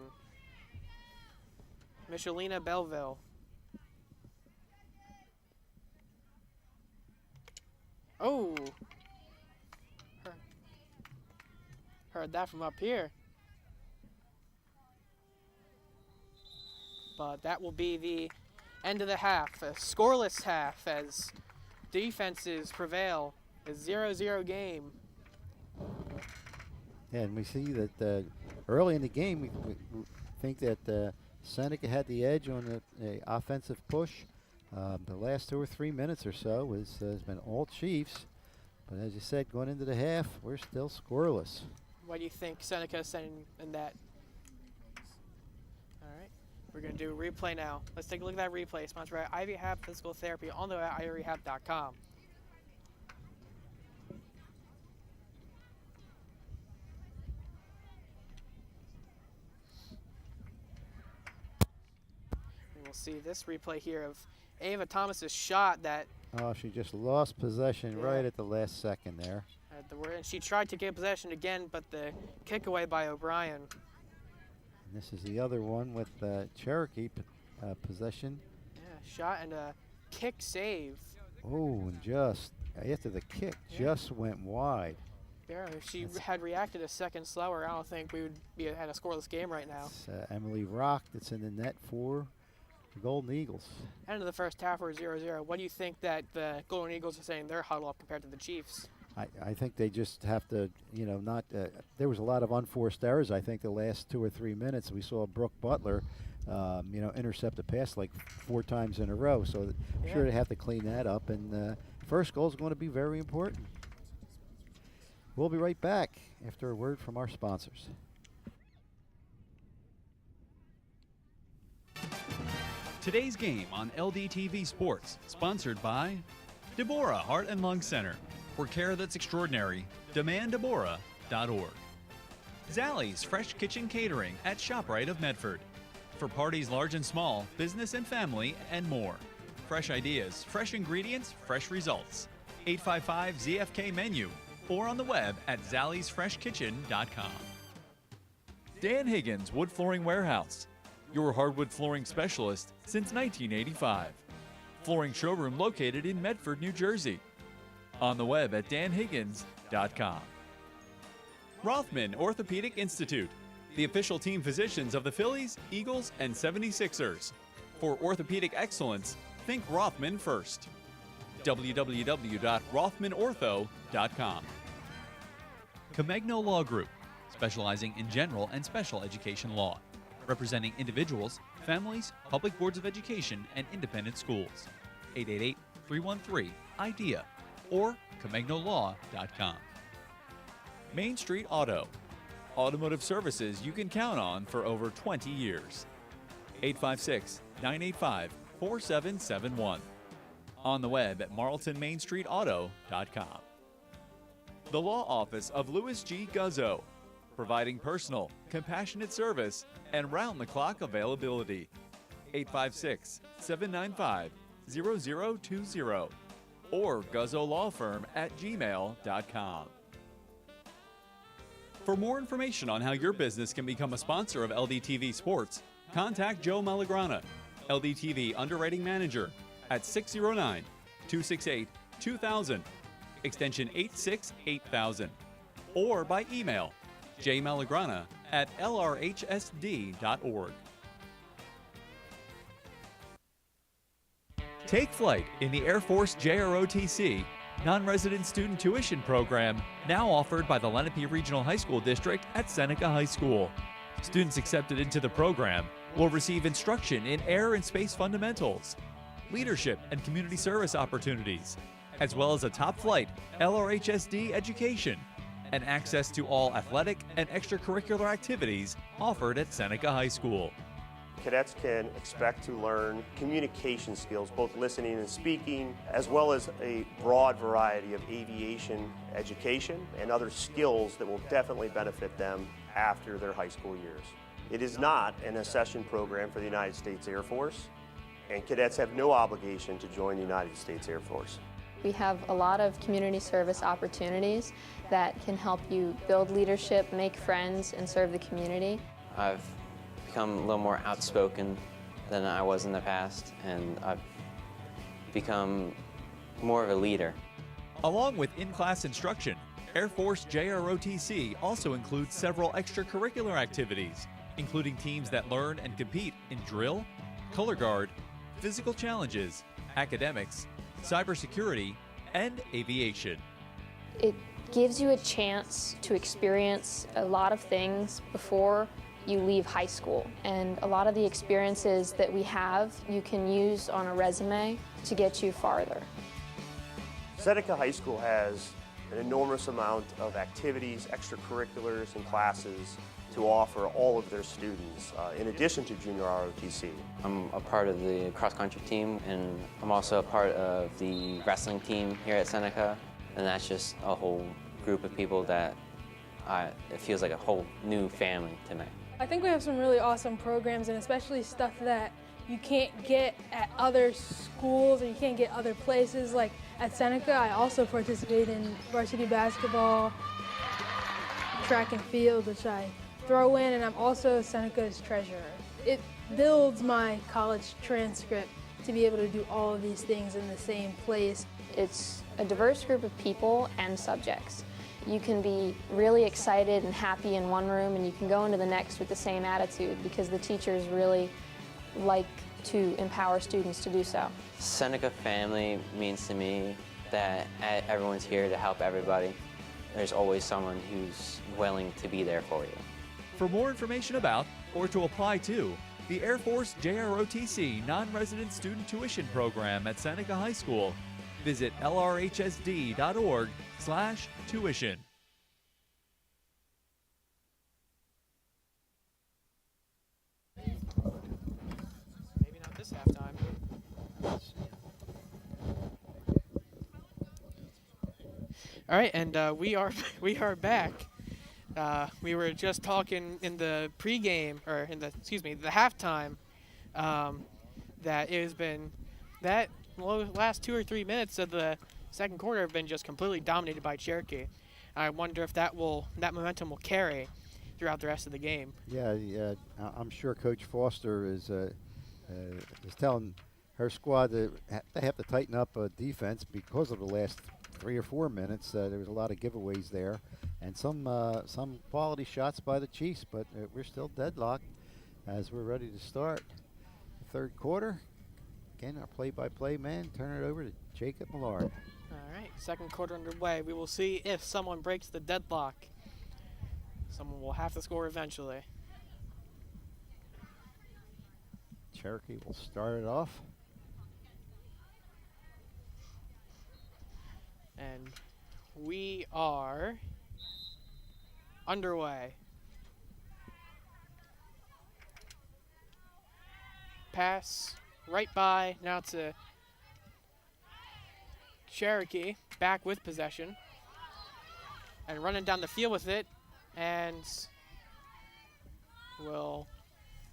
Michelina Belleville. Oh! Heard that from up here. But that will be the end of the half. A scoreless half as defenses prevail. A 0-0 game. Yeah, and we see that early in the game, we think that Seneca had the edge on the offensive push. The last 2 or 3 minutes or so has been all Chiefs. But as you said, going into the half, we're still scoreless. What do you think Seneca is saying in that? All right, we're going to do a replay now. Let's take a look at that replay, sponsored by Ivy Rehab Physical Therapy on the web at ivyrehab.com. We'll see this replay here of Ava Thomas's shot that. Oh, she just lost possession right at the last second there. And she tried to get possession again, but the kick away by O'Brien. And this is the other one with Cherokee possession. Yeah, shot and a kick save. Oh, and just after the kick, just went wide. Yeah, if she had reacted a second slower, I don't think we would be had a scoreless game right now. It's Emily Rock that's in the net for the Golden Eagles. End of the first half, we're 0-0. What do you think that the Golden Eagles are saying their huddle up compared to the Chiefs? I think they just have to, not. There was a lot of unforced errors. I think the last 2 or 3 minutes we saw Brooke Butler, intercept a pass like 4 times in a row. So I'm sure they have to clean that up. And first goal is going to be very important. We'll be right back after a word from our sponsors. Today's game on LDTV Sports, sponsored by Deborah Heart and Lung Center. For care that's extraordinary, demanddeborah.org. Zallie's Fresh Kitchen Catering at ShopRite of Medford. For parties large and small, business and family, and more. Fresh ideas, fresh ingredients, fresh results. 855-ZFK menu or on the web at zalliesfreshkitchen.com. Dan Higgins Wood Flooring Warehouse, your hardwood flooring specialist since 1985. Flooring showroom located in Medford, New Jersey. On the web at danhiggins.com. Rothman Orthopedic Institute, the official team physicians of the Phillies, Eagles, and 76ers. For orthopedic excellence, think Rothman first. www.rothmanortho.com. Comegno Law Group, specializing in general and special education law, representing individuals, families, public boards of education, and independent schools. 888-313-IDEA or ComegnoLaw.com. Main Street Auto, automotive services you can count on for over 20 years. 856-985-4771. On the web at marltonmainstreetauto.com. The Law Office of Louis G. Guzzo, providing personal, compassionate service and round-the-clock availability. 856-795-0020 or guzzolawfirm@gmail.com. For more information on how your business can become a sponsor of LDTV Sports, contact Joe Malagrana, LDTV Underwriting Manager, at 609-268-2000, extension 868,000, or by email jmalagrana@lrhsd.org. Take flight in the Air Force JROTC non-resident student tuition program, now offered by the Lenape Regional High School District at Seneca High School. Students accepted into the program will receive instruction in air and space fundamentals, leadership and community service opportunities, as well as a top-flight LRHSD education and access to all athletic and extracurricular activities offered at Seneca High School. Cadets can expect to learn communication skills, both listening and speaking, as well as a broad variety of aviation education and other skills that will definitely benefit them after their high school years. It is not an accession program for the United States Air Force, and cadets have no obligation to join the United States Air Force. We have a lot of community service opportunities that can help you build leadership, make friends, and serve the community. I've become a little more outspoken than I was in the past, and I've become more of a leader. Along with in-class instruction, Air Force JROTC also includes several extracurricular activities, including teams that learn and compete in drill, color guard, physical challenges, academics, cybersecurity, and aviation. It gives you a chance to experience a lot of things before you leave high school. And a lot of the experiences that we have, you can use on a resume to get you farther. Seneca High School has an enormous amount of activities, extracurriculars, and classes to offer all of their students, in addition to junior ROTC. I'm a part of the cross-country team, and I'm also a part of the wrestling team here at Seneca, and that's just a whole group of people that it feels like a whole new family to me. I think we have some really awesome programs, and especially stuff that you can't get at other schools or you can't get other places. Like at Seneca, I also participate in varsity basketball, track and field, which I throw in, and I'm also Seneca's treasurer. It builds my college transcript to be able to do all of these things in the same place. It's a diverse group of people and subjects. You can be really excited and happy in one room, and you can go into the next with the same attitude because the teachers really like to empower students to do so. Seneca family means to me that everyone's here to help everybody. There's always someone who's willing to be there for you. For more information about or to apply to the Air Force JROTC non-resident student tuition program at Seneca High School, visit lrhsd.org/tuition. Maybe not this halftime. All right, and we are back. We were just talking in the pregame, or in the the halftime, that it has been that last 2 or 3 minutes of the second quarter have been just completely dominated by Cherokee. I wonder if that momentum will carry throughout the rest of the game. Yeah, I'm sure Coach Foster is telling her squad that they have to tighten up defense because of the last 3 or 4 minutes. There was a lot of giveaways there, and some quality shots by the Chiefs, but we're still deadlocked as we're ready to start the third quarter. Again, our play-by-play man, turn it over to Jacob Millard. All right, second quarter underway. We will see if someone breaks the deadlock. Someone will have to score eventually. Cherokee will start it off. And we are underway. Pass right by, now to Cherokee, back with possession. And running down the field with it, and will...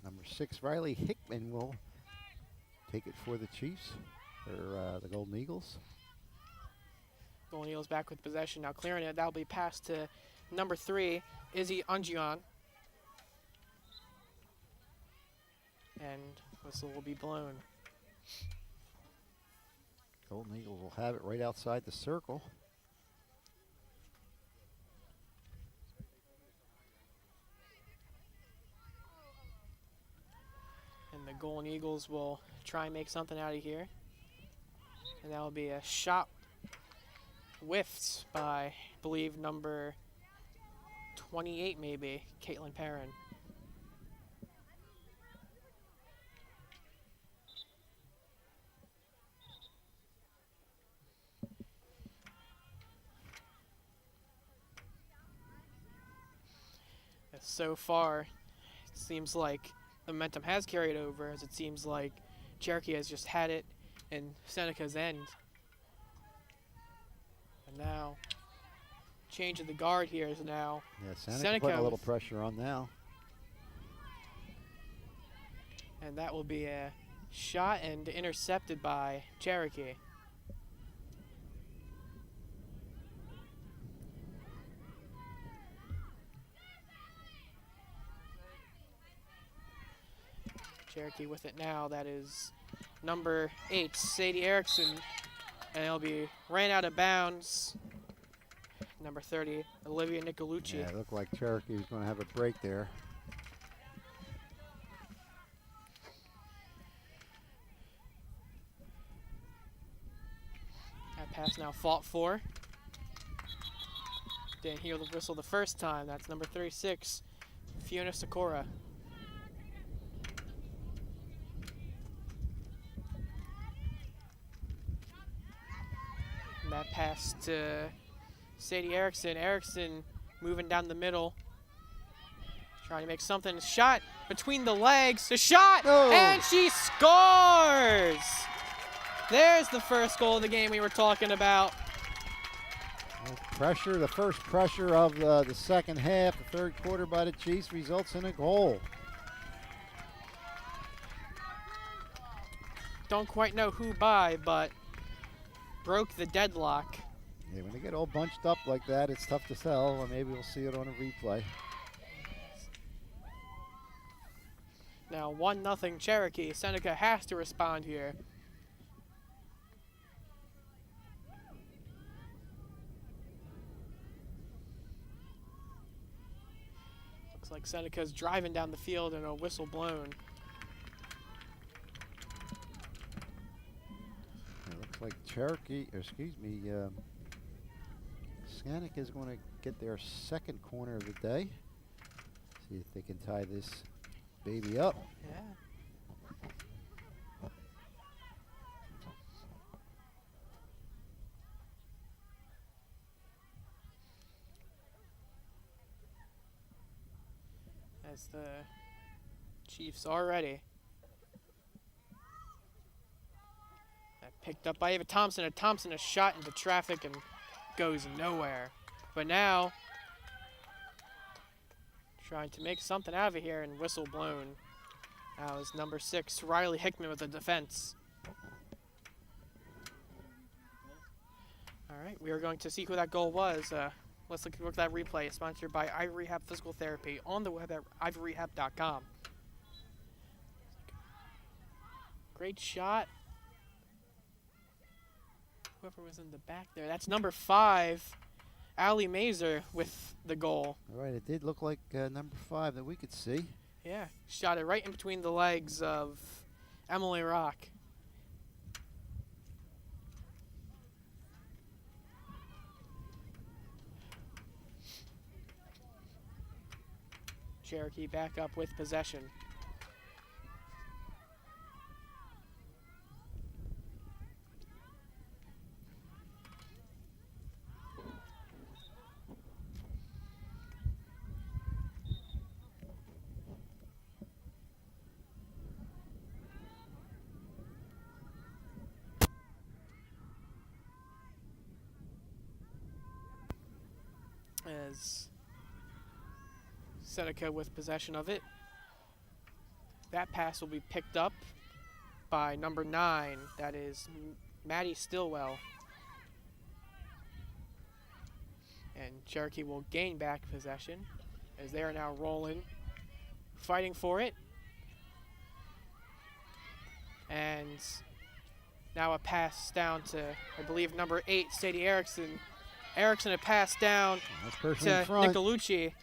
Number 6, Riley Hickman, will take it for the Chiefs, or the Golden Eagles. Golden Eagles back with possession. Now clearing it, that'll be passed to number 3, Izzy Unjian. And whistle will be blown. Golden Eagles will have it right outside the circle. And the Golden Eagles will try and make something out of here. And that will be a shot whiffed by, I believe, number 28 maybe, Caitlin Perrin. So far, it seems like the momentum has carried over, as it seems like Cherokee has just had it in Seneca's end. And now, change of the guard here is now Yeah, Seneca putting a little pressure on now. And that will be a shot and intercepted by Cherokee. Cherokee with it now. That is number 8, Sadie Erickson. And it'll be ran out of bounds. Number 30, Olivia Nicolucci. Yeah, it looked like Cherokee was going to have a break there. That pass now fought for. Didn't hear the whistle the first time. That's number 36, Fiona Sikora. And that pass to Sadie Erickson. Erickson moving down the middle, trying to make something. Shot between the legs. A shot! Oh. And she scores! There's the first goal of the game we were talking about. Pressure, the first pressure of the second half, the third quarter by the Chiefs results in a goal. Don't quite know who by, but broke the deadlock. Yeah, when they get all bunched up like that, it's tough to tell, or maybe we'll see it on a replay. Now 1-0 Cherokee. Seneca has to respond here. Looks like Seneca's driving down the field and a whistle blown. It looks like Seneca is going to get their second corner of the day. See if they can tie this baby up. Yeah. As the Chiefs are ready. That picked up by Ava Thompson. And Thompson is shot into traffic and goes nowhere. But now, trying to make something out of it here and whistle blown. Now is number 6, Riley Hickman with the defense. All right, we are going to see who that goal was. Let's look at that replay. Sponsored by Ivory Rehab Physical Therapy on the web at ivoryrehab.com. Great shot. Whoever was in the back there. That's number 5, Allie Mazer with the goal. All right, it did look like number 5 that we could see. Yeah, shot it right in between the legs of Emily Rock. Cherokee back up with possession. As Seneca with possession of it. That pass will be picked up by number 9. That is Maddie Stillwell. And Cherokee will gain back possession as they are now rolling, fighting for it. And now a pass down to, I believe, number 8, Sadie Erickson. Erickson a pass down to Nicolucci.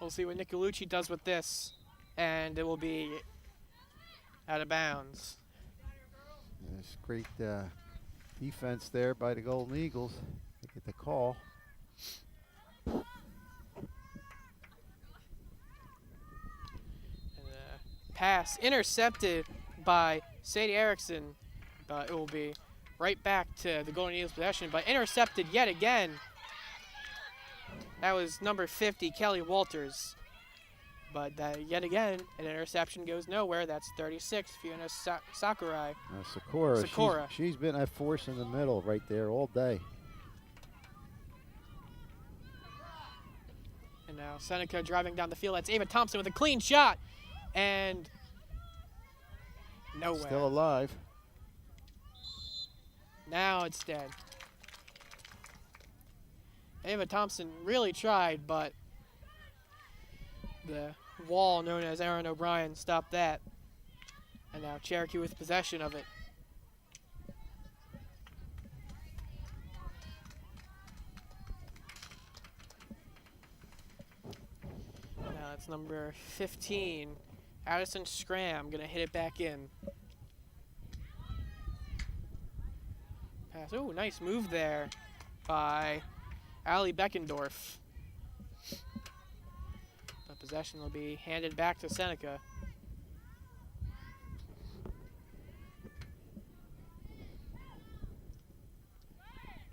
We'll see what Nicolucci does with this, and it will be out of bounds. There's great defense there by the Golden Eagles to get the call. And pass intercepted by Sadie Erickson, but it will be right back to the Golden Eagles possession, but intercepted yet again. That was number 50, Kelly Walters. But yet again, an interception goes nowhere. That's 36, Fiona Sakurai. Sakura. She's been a force in the middle right there all day. And now Seneca driving down the field. That's Ava Thompson with a clean shot. And nowhere. Still alive. Now it's dead. Ava Thompson really tried, but the wall known as Aaron O'Brien stopped that. And now Cherokee with possession of it. Now it's number 15, Addison Scram, gonna hit it back in. Pass. Oh, nice move there by Allie Beckendorf. But possession will be handed back to Seneca.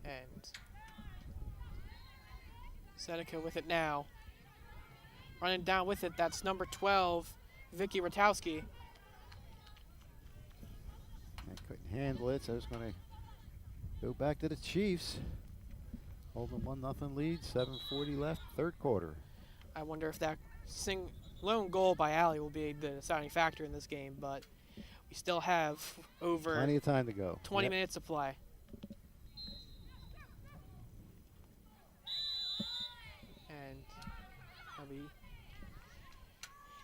And Seneca with it now. Running down with it, that's number 12, Vicky Ratowski. I couldn't handle it, so I was going to go back to the Chiefs. Holding 1-0 lead, 7:40 left, third quarter. I wonder if that lone goal by Allie will be the deciding factor in this game, but we still have over plenty of time to go. 20 minutes of play. And that'll be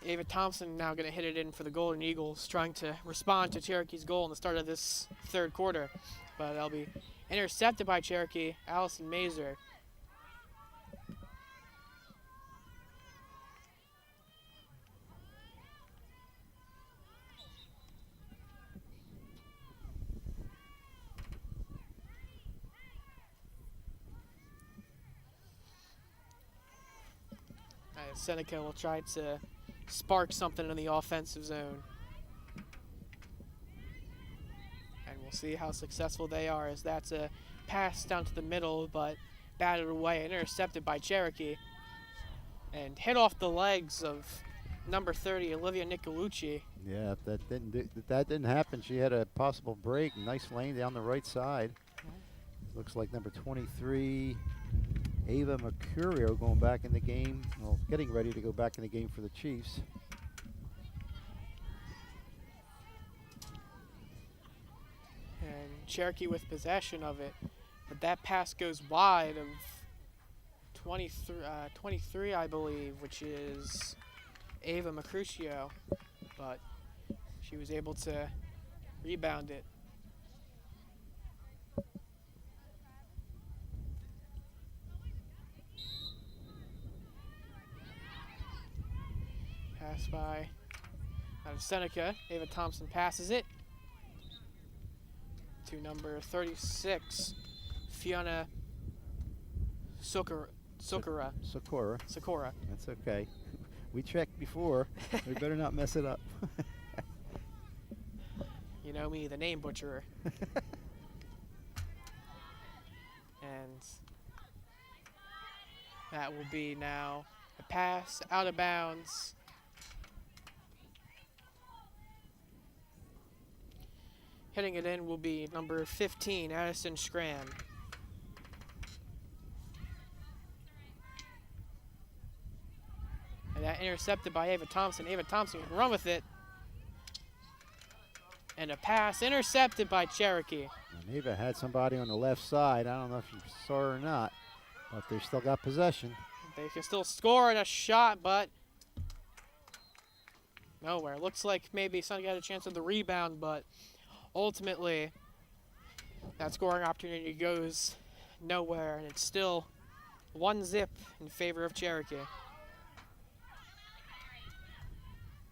Ava Thompson now going to hit it in for the Golden Eagles, trying to respond to Cherokee's goal in the start of this third quarter. But that'll be intercepted by Cherokee, Allison Mazer. Seneca will try to spark something in the offensive zone. And we'll see how successful they are, as that's a pass down to the middle, but batted away and intercepted by Cherokee. And hit off the legs of number 30, Olivia Nicolucci. Yeah, if that didn't happen, she had a possible break. Nice lane down the right side. Looks like number 23, Ava Mercurio, going back in the game. Well, getting ready to go back in the game for the Chiefs. And Cherokee with possession of it. But that pass goes wide of 23, I believe, which is Ava Mercutio. But she was able to rebound it. Pass by out of Seneca. Ava Thompson passes it to number 36, Fiona Socorra. That's okay. We checked before. We better not mess it up. You know me, the name butcherer. And that will be now a pass out of bounds. Hitting it in will be number 15, Addison Schramm. And that intercepted by Ava Thompson. Ava Thompson can run with it. And a pass intercepted by Cherokee. And Ava had somebody on the left side. I don't know if you saw her or not, but they still got possession. They can still score in a shot, but nowhere. Looks like maybe Seneca got a chance of the rebound, but ultimately that scoring opportunity goes nowhere, and it's still 1-0 in favor of Cherokee.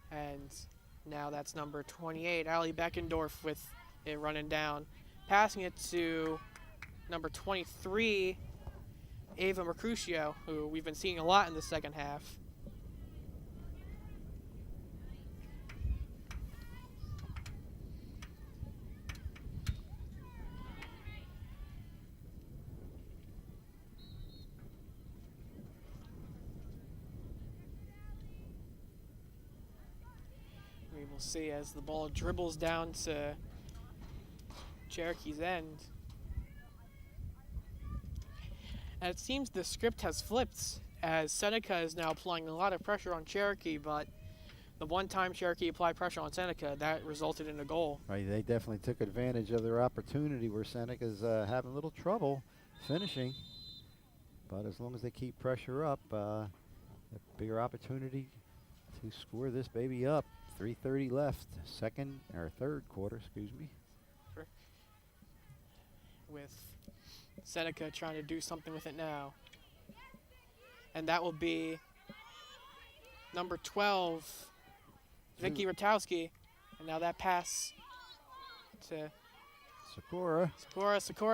And now that's number 28, Allie Beckendorf, with it running down. Passing it to number 23, Ava Mercutio, who we've been seeing a lot in the second half. We will see as the ball dribbles down to Cherokee's end. And it seems the script has flipped, as Seneca is now applying a lot of pressure on Cherokee, but the one time Cherokee applied pressure on Seneca, that resulted in a goal. Right, they definitely took advantage of their opportunity where Seneca's having a little trouble finishing. But as long as they keep pressure up, a bigger opportunity to score this baby up. 3:30 left, third quarter, excuse me. With Seneca trying to do something with it now. And that will be number 12, Vicky Ratowski. And now that pass to Sakura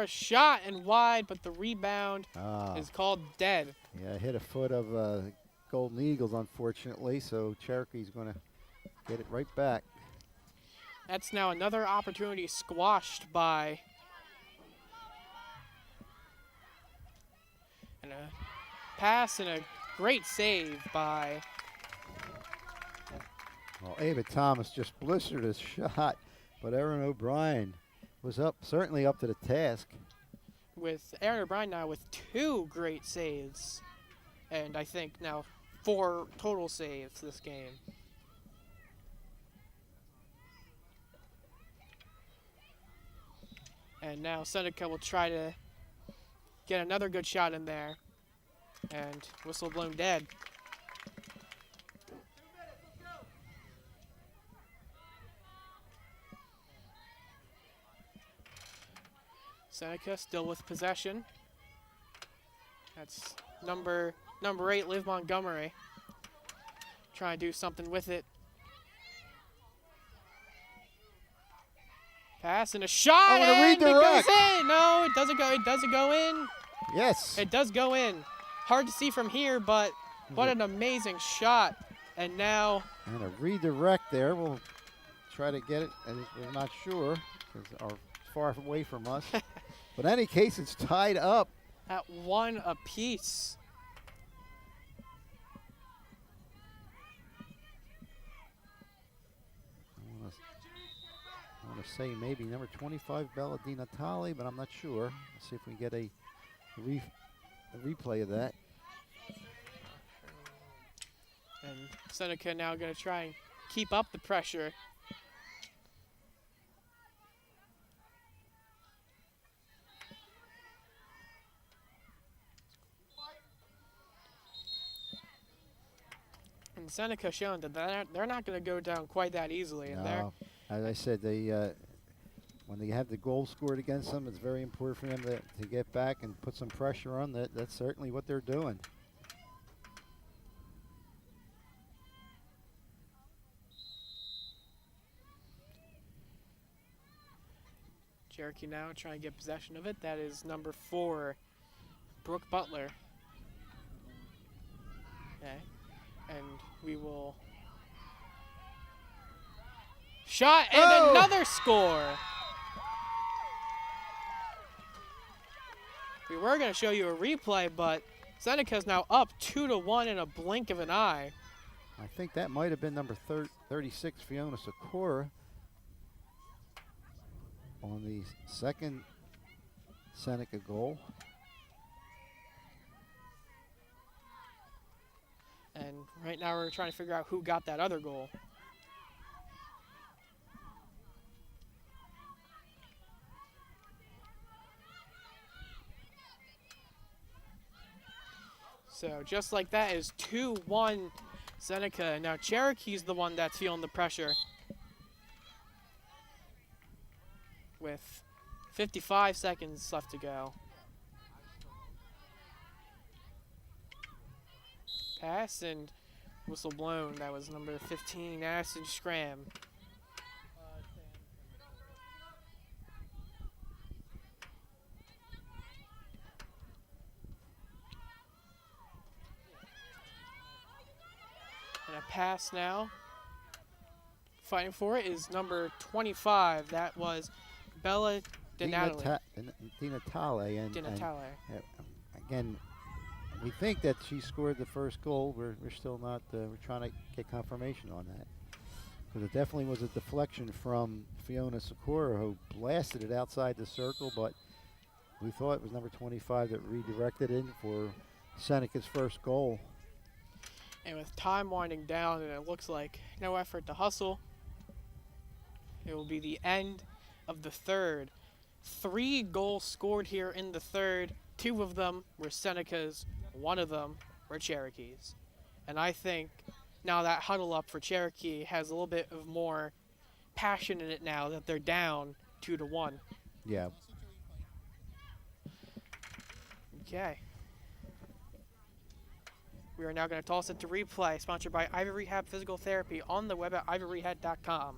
shot and wide, but the rebound is called dead. Yeah, hit a foot of Golden Eagles, unfortunately, so Cherokee's going to get it right back. That's now another opportunity squashed by and a pass and a great save by. Well, Ava Thomas just blistered his shot, but Erin O'Brien was certainly up to the task. With Erin O'Brien now with 2 great saves, and I think now 4 total saves this game. And now Seneca will try to get another good shot in there. And whistle blown dead. Seneca still with possession. That's number 8, Liv Montgomery. Trying to do something with it. Pass and a shot, and it goes in. No, it doesn't go in. Yes. It does go in. Hard to see from here, but What an amazing shot. And now, And a redirect there. We'll try to get it, and we're not sure because are far away from us. But in any case, it's tied up. at 1 apiece. I want to say maybe number 25, Bella Di Natale, but I'm not sure. Let's see if we get a replay of that. And Seneca now going to try and keep up the pressure. And Seneca showing that they're not going to go down quite that easily. And No, as I said, they when they have the goal scored against them, it's very important for them to get back and put some pressure on. That's certainly what they're doing. Cherokee now trying to get possession of it. That is number 4, Brooke Butler. Okay. And we will. Shot and another score. We were going to show you a replay, but Seneca's now up 2-1 in a blink of an eye. I think that might have been number 36, Fiona Sikora, on the second Seneca goal. And right now we're trying to figure out who got that other goal. So just like that is 2-1 Seneca. Now Cherokee's the one that's feeling the pressure. With 55 seconds left to go. Pass and whistle blown. That was number 15, Ashton Scram. And a pass now. Fighting for it is number 25. That was Bella Di Natale. Di Natale. And again, we think that she scored the first goal. We're still not. We're trying to get confirmation on that. Because it definitely was a deflection from Fiona Sikora, who blasted it outside the circle, but we thought it was number 25 that redirected in for Seneca's first goal. And with time winding down and it looks like no effort to hustle, it will be the end of the third. 3 goals scored here in the third. 2 of them were Seneca's. 1 of them were Cherokee's. And I think now that huddle up for Cherokee has a little bit of more passion in it now that they're down 2-1. Yeah. Okay. We are now going to toss it to replay, sponsored by Ivy Rehab Physical Therapy on the web at ivyrehab.com.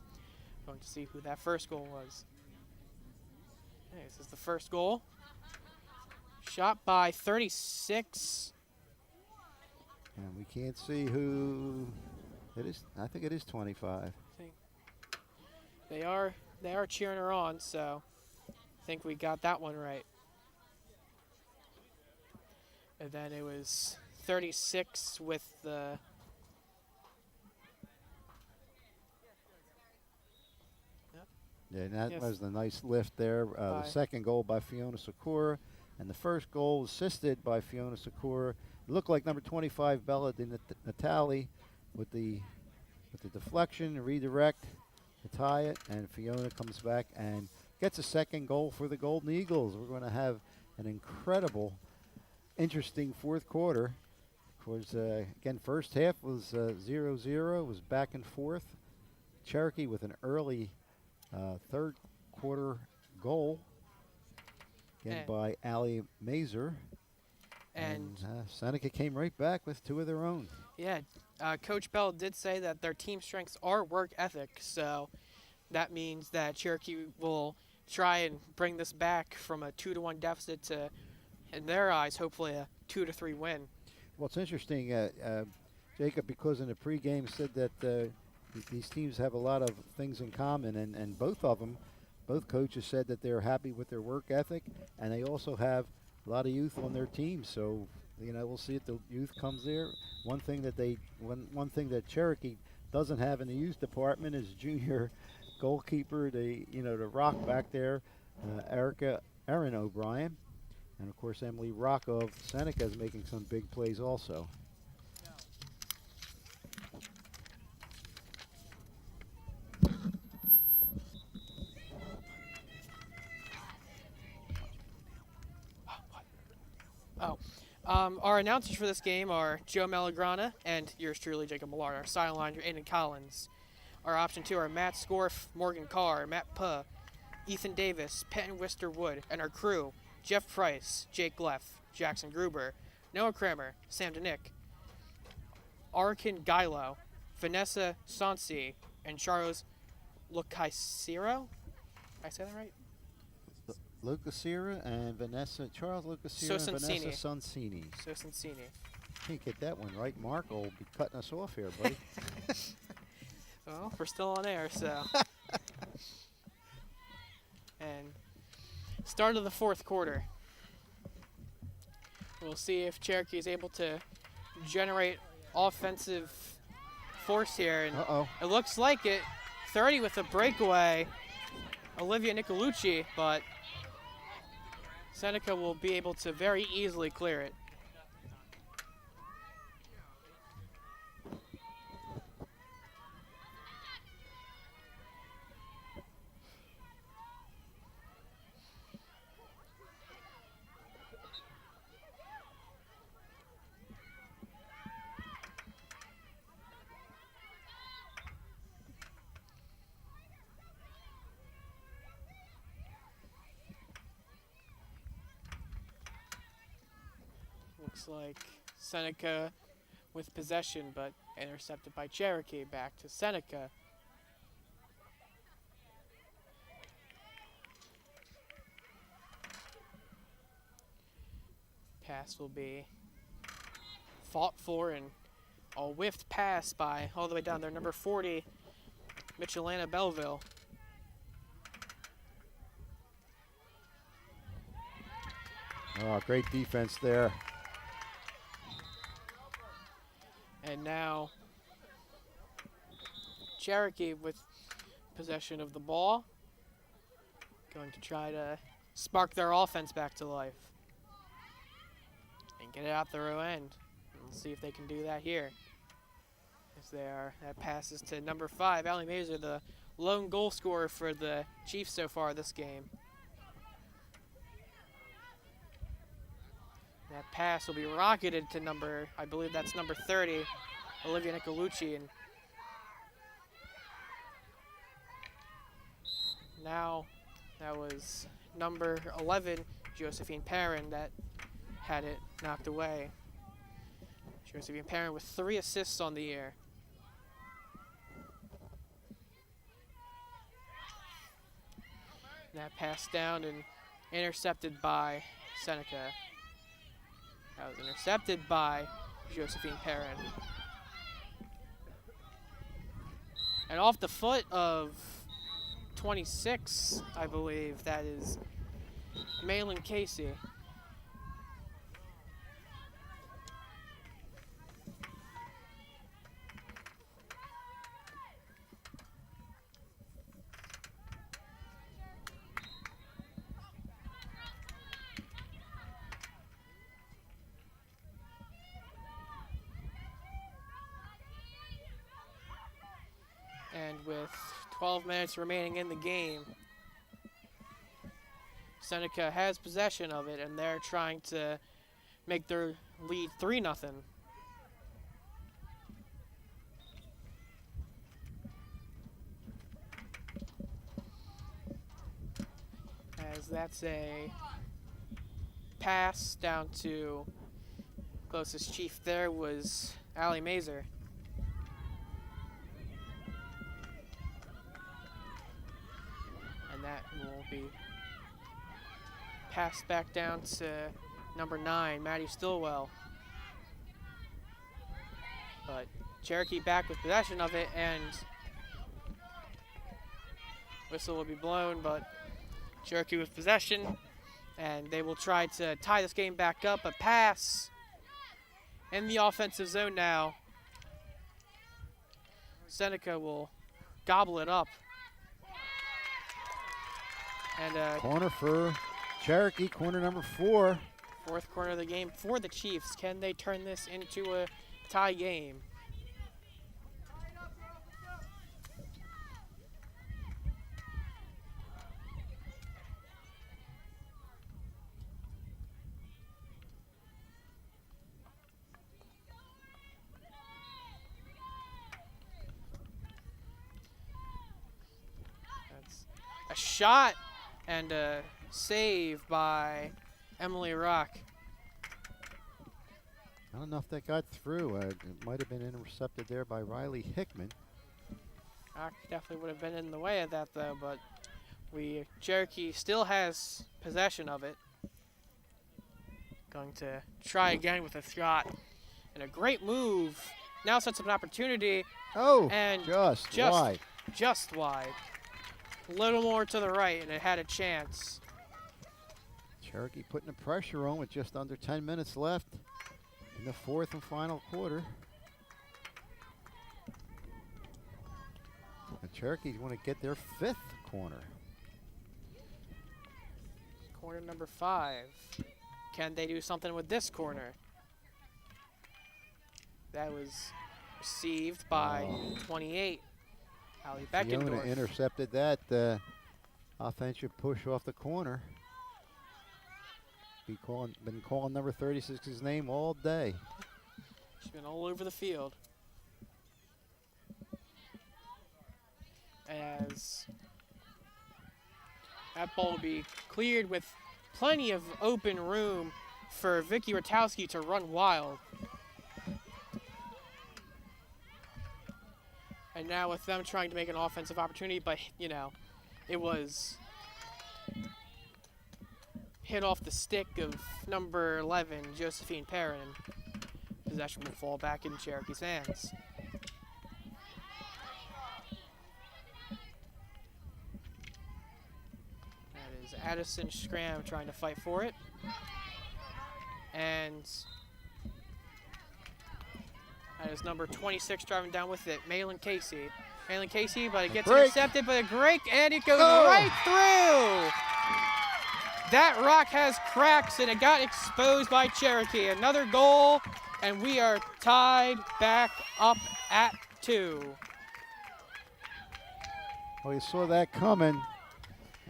Going to see who that first goal was. Okay, this is the first goal. Shot by 36. And we can't see who it is. I think it is 25. They are cheering her on, so I think we got that one right. And then it was 36 with the Yeah, and that was the nice lift there. The second goal by Fiona Sikora, and the first goal assisted by Fiona Sikora. It looked like number 25, Bella Di Natale, with the deflection, redirect to tie it, and Fiona comes back and gets a second goal for the Golden Eagles. We're going to have an incredible, interesting fourth quarter. Of course, again, first half was 0-0, was back and forth. Cherokee with an early third quarter goal, again by Allie Mazer. And Seneca came right back with 2 of their own. Yeah, Coach Bell did say that their team strengths are work ethic, so that means that Cherokee will try and bring this back from a 2-1 deficit to, in their eyes, hopefully a 2-3 win. Well, it's interesting, Jacob, because in the pregame said that these teams have a lot of things in common, and both of them, both coaches said that they're happy with their work ethic, and they also have a lot of youth on their team. So, we'll see if the youth comes there. One thing that Cherokee doesn't have in the youth department is junior goalkeeper, the rock back there, Erin O'Brien. And, of course, Emily Rock of Seneca is making some big plays also. Our announcers for this game are Joe Malagrana and yours truly, Jacob Millard. Our sideline, Aiden Collins. Our option 2 are Matt Scorf, Morgan Carr, Matt Puh, Ethan Davis, Penn Wister Wood, and our crew, Jeff Price, Jake Gleff, Jackson Gruber, Noah Kramer, Sam Denick, Arkin Gilo, Vanessa Sansi, and Charles Lucaisiro. Did I say that right? Lucasira and Charles Lucasira and Vanessa Sonsini. Sosancini. Can't get that one right. Mark will be cutting us off here, buddy. Well, we're still on air, so. And start of the fourth quarter. We'll see if Cherokee is able to generate offensive force here. And it looks like it. 30 with a breakaway. Olivia Nicolucci, but Seneca will be able to very easily clear it. Looks like Seneca with possession, but intercepted by Cherokee. Back to Seneca. Pass will be fought for, and a whiffed pass by all the way down there, number 40, Michelana Belleville. Oh, great defense there. And now Cherokee with possession of the ball. Going to try to spark their offense back to life. And get it out the row end. We'll see if they can do that here. As that passes to number 5, Allie Mazer, the lone goal scorer for the Chiefs so far this game. That pass will be rocketed to I believe that's number 30, Olivia Nicolucci. And now that was number 11, Josephine Perrin, that had it knocked away. Josephine Perrin with 3 assists on the year. That pass down and intercepted by Seneca. That was intercepted by Josephine Perrin. And off the foot of 26, I believe, that is Malin Casey. And with 12 minutes remaining in the game, Seneca has possession of it, and they're trying to make their lead 3-0. As that's a pass down to closest Chief there was Allie Mazer. That will be passed back down to number 9, Maddie Stillwell. But Cherokee back with possession of it, and whistle will be blown, but Cherokee with possession, and they will try to tie this game back up. A pass in the offensive zone now. Seneca will gobble it up. And corner for Cherokee, corner number 4. Fourth corner of the game for the Chiefs. Can they turn this into a tie game? That's a shot and a save by Emily Rock. I don't know if that got through. It might have been intercepted there by Riley Hickman. Rock definitely would have been in the way of that though, but Cherokee still has possession of it. Going to try again with a shot. And a great move. Now sets up an opportunity. Oh, and just wide. Just wide. A little more to the right, and it had a chance. Cherokee putting the pressure on with just under 10 minutes left in the 4th and final quarter. And Cherokee's want to get their 5th corner. Corner number 5. Can they do something with this corner? That was received by 28. Ali Fiona Beckendorf. intercepted that offensive push off the corner. Been calling number 36's name all day. She's been all over the field. As that ball will be cleared with plenty of open room for Vicky Ratowski to run wild. And now with them trying to make an offensive opportunity, but you know, it was hit off the stick of number 11, Josephine Perrin. Possession will fall back in Cherokee's hands. That is Addison Scram trying to fight for it. And that is number 26 driving down with it, Malin Casey. Malin Casey, but it gets intercepted by a break, and it goes right through. That rock has cracks, and it got exposed by Cherokee. Another goal, and we are tied back up at 2. Well, you saw that coming.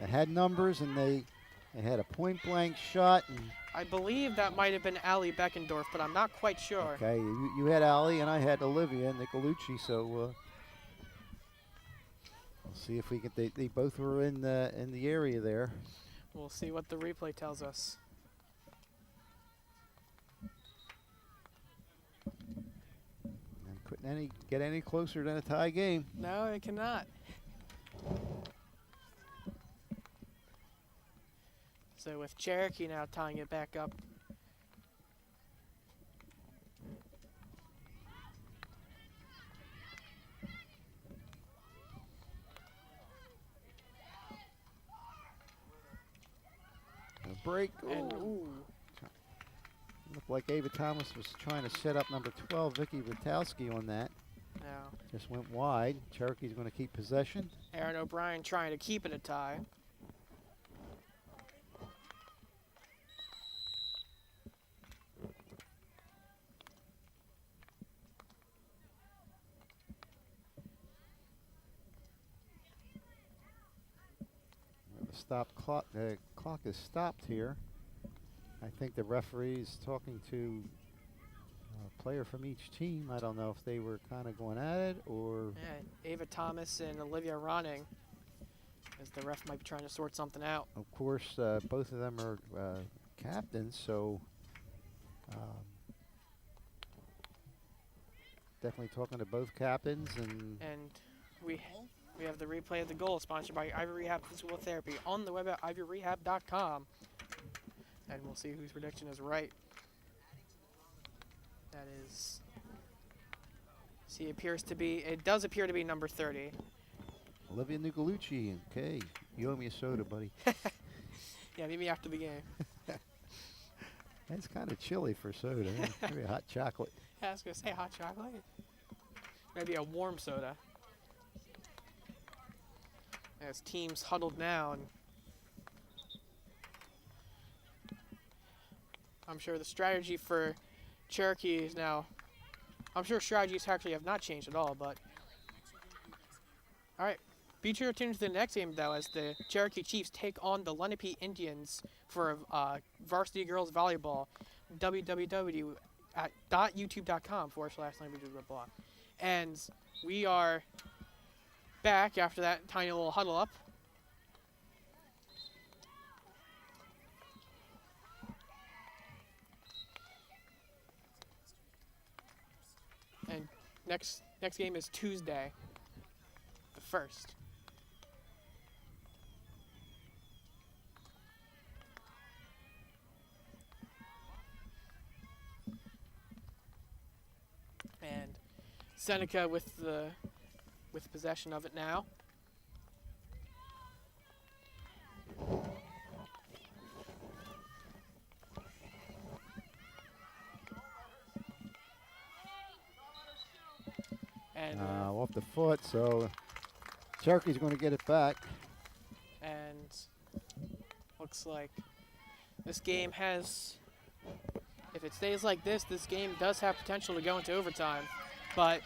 It had numbers, and they had a point-blank shot. And I believe that might have been Ali Beckendorf, but I'm not quite sure. okay, you had Ali, and I had Olivia Nicolusci, so we'll see if we can. They both were in the area there. We'll see what the replay tells us. And couldn't get any closer than a tie game. No, it cannot. So with Cherokee now tying it back up. A break. And Looked like Ava Thomas was trying to set up number 12, Vicky Ratowski, on that. now Just went wide. Cherokee's going to keep possession. Aaron O'Brien trying to keep it a tie. The clock is stopped here. I think the referee is talking to a player from each team. I don't know if they were kind of going at it or. Yeah, Ava Thomas and Olivia Ronning, as the ref might be trying to sort something out. Of course, both of them are captains, so definitely talking to both captains. And we have the replay of the goal, sponsored by Ivy Rehab Physical Therapy, on the web at ivyrehab.com. And we'll see whose prediction is right. That is See, it does appear to be number 30. Olivia Nicolucci. Okay, you owe me a soda, buddy. Yeah, meet me after the game. It's kind of chilly for soda. Maybe a hot chocolate. Yeah, I was gonna say hot chocolate. Maybe a warm soda. As teams huddled down. I'm sure the strategy for Cherokee is now. I'm sure strategies actually have not changed at all, but. All right. Be sure to tune to the next game, though, as the Cherokee Chiefs take on the Lenape Indians for varsity girls volleyball. www.youtube.com/languages.blah. And we are back after that tiny little huddle up. And next game is Tuesday, the 1st. And Seneca with possession of it now. And off the foot, so Cherokee's going to get it back. And looks like this game has, if it stays like this game does have potential to go into overtime. But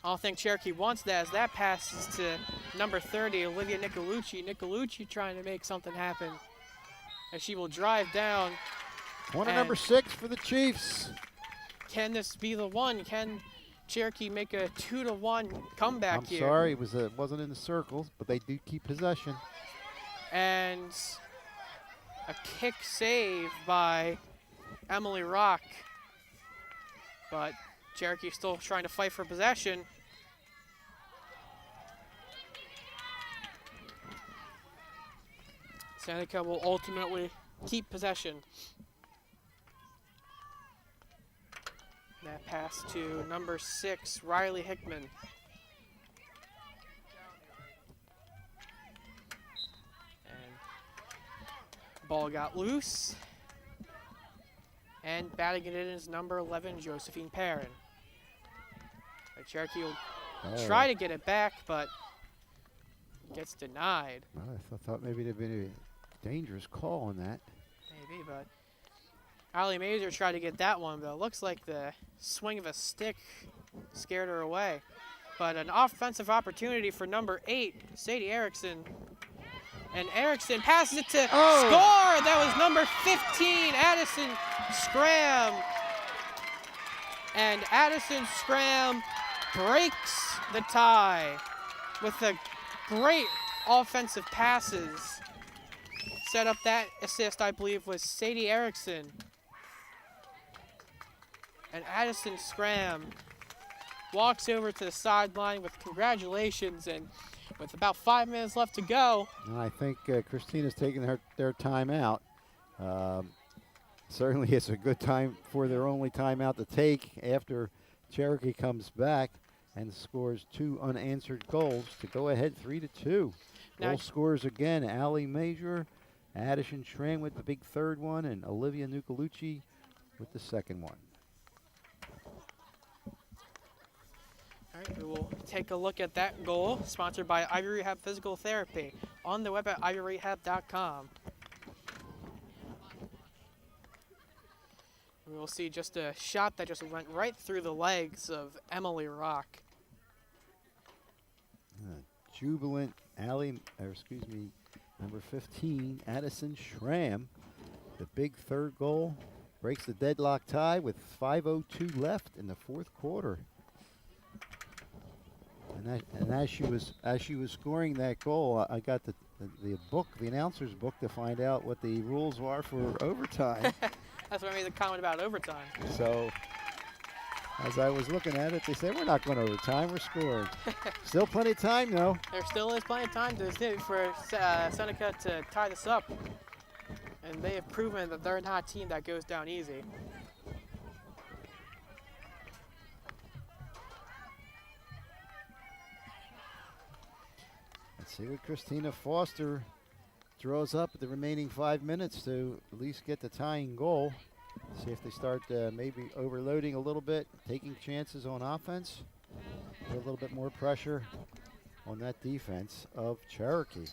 I don't think Cherokee wants that, as that passes to number 30, Olivia Nicolucci. Nicolucci trying to make something happen as she will drive down. Corner number 6 for the Chiefs. Can this be the one? Can Cherokee make a 2-1 comeback here? I'm sorry, it wasn't in the circles, but they do keep possession. And a kick save by Emily Rock. But Cherokee still trying to fight for possession. Seneca will ultimately keep possession. That pass to number 6, Riley Hickman. And ball got loose. And batting it in is number 11, Josephine Perrin. But Cherokee will try to get it back, but gets denied. Well, I thought maybe there'd been a dangerous call on that. Maybe, but Allie Mazur tried to get that one, but it looks like the swing of a stick scared her away. But an offensive opportunity for number 8, Sadie Erickson. And Erickson passes it to score. That was number 15, Addison Scram. And Addison Scram breaks the tie with a great offensive passes. Set up that assist, I believe, was Sadie Erickson. And Addison Scram walks over to the sideline with congratulations, and with about 5 minutes left to go. I think Christina's taking their timeout. Certainly it's a good time for their only timeout to take after Cherokee comes back and scores 2 unanswered goals to go ahead 3-2. Goal scorers again, Allie Major, Addison Schramm with the big 3rd one, and Olivia Nicolucci with the 2nd one. All right, we will take a look at that goal, sponsored by Ivy Rehab Physical Therapy, on the web at ivyrehab.com. We will see just a shot that just went right through the legs of Emily Rock. Jubilant number 15, Addison Schramm. The big 3rd goal breaks the deadlock tie with 5:02 left in the 4th quarter. And as she was scoring that goal, I got the announcer's book, to find out what the rules are for overtime. That's why I made the comment about overtime. So, as I was looking at it, they said we're not going to overtime, we're scoring. Still plenty of time, though. There still is plenty of time for Seneca to tie this up. And they have proven that they're not a team that goes down easy. See what Christina Foster draws up the remaining 5 minutes to at least get the tying goal. See if they start maybe overloading a little bit, taking chances on offense. Put a little bit more pressure on that defense of Cherokee.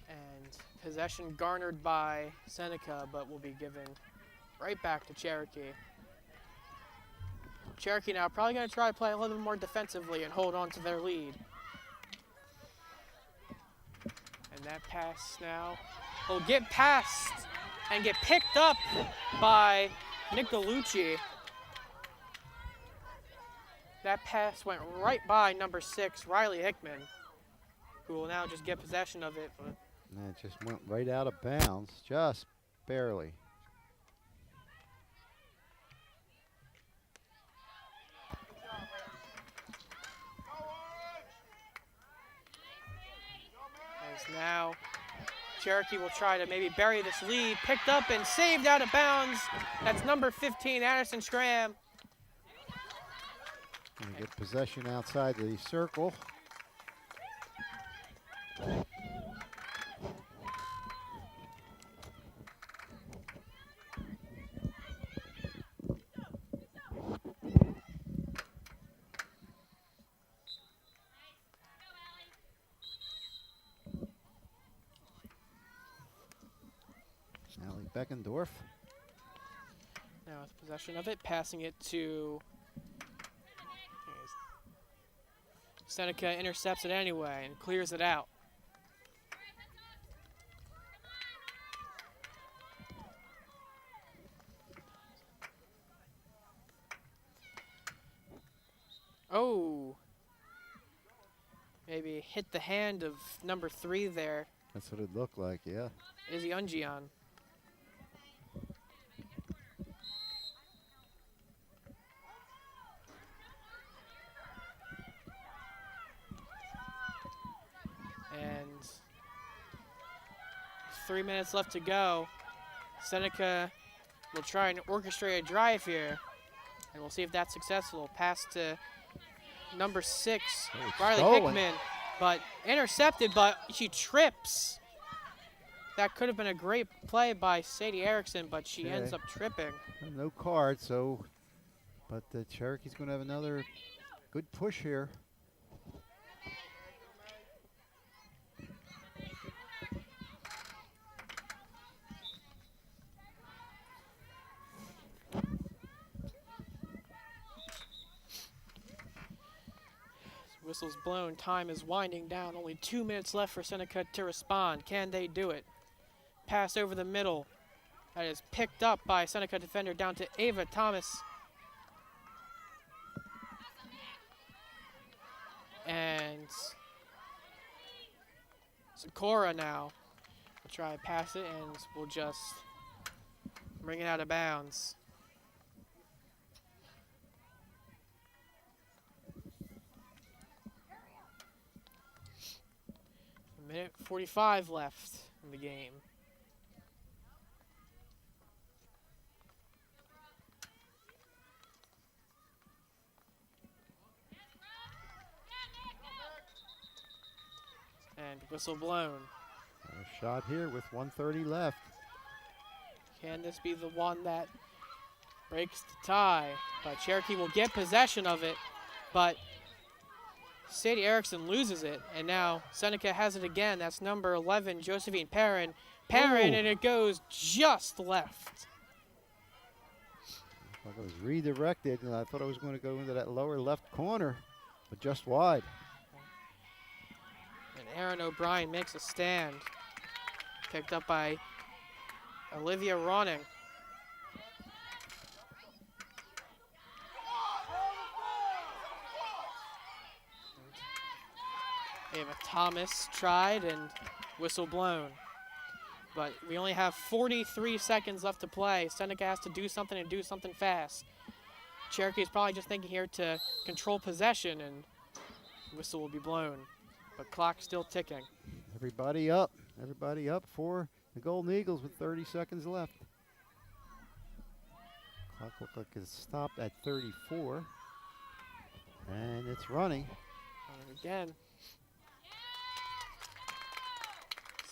And possession garnered by Seneca, but will be given right back to Cherokee. Cherokee now probably going to try to play a little bit more defensively and hold on to their lead. And that pass now will get past and get picked up by Nicolucci. That pass went right by number 6, Riley Hickman, who will now just get possession of it. But And it just went right out of bounds, just barely. as now Cherokee will try to maybe bury this lead. Picked up and saved out of bounds. That's number 15, Addison Schramm. Gonna get possession outside the circle. Allie Beckendorf. Now with possession of it, passing it to Seneca, intercepts it anyway and clears it out. Oh, maybe hit the hand of number 3 there, That's what it looked like, yeah. Izzy Ungion. And 3 minutes left to go. Seneca will try and orchestrate a drive here, and we'll see if that's successful. Pass to number 6, Riley stolen. Hickman, but intercepted, but she trips. That could have been a great play by Sadie Erickson, but she ends Okay. up tripping. No card, so, but the Cherokee's going to have another good push here. Whistle's blown. Time is winding down. Only 2 minutes left for Seneca to respond. Can they do it? Pass over the middle. That is picked up by Seneca defender down to Ava Thomas. And Sakura now will try to pass it and will just bring it out of bounds. Minute 45 left in the game. And whistle blown. A shot here with 1:30 left. Can this be the one that breaks the tie? But Cherokee will get possession of it, but Sadie Erickson loses it, and now Seneca has it again. That's number 11, Josephine Perrin. Perrin, Ooh. and it goes just left. Like it was redirected, and I thought it was going to go into that lower left corner, but just wide. And Aaron O'Brien makes a stand. Picked up by Olivia Ronning. Ava Thomas tried and whistle blown. But we only have 43 seconds left to play. Seneca has to do something and do something fast. Cherokee is probably just thinking here to control possession, and whistle will be blown. But clock still ticking. Everybody up for the Golden Eagles with 30 seconds left. Clock looked like it stopped at 34. And it's running. And again.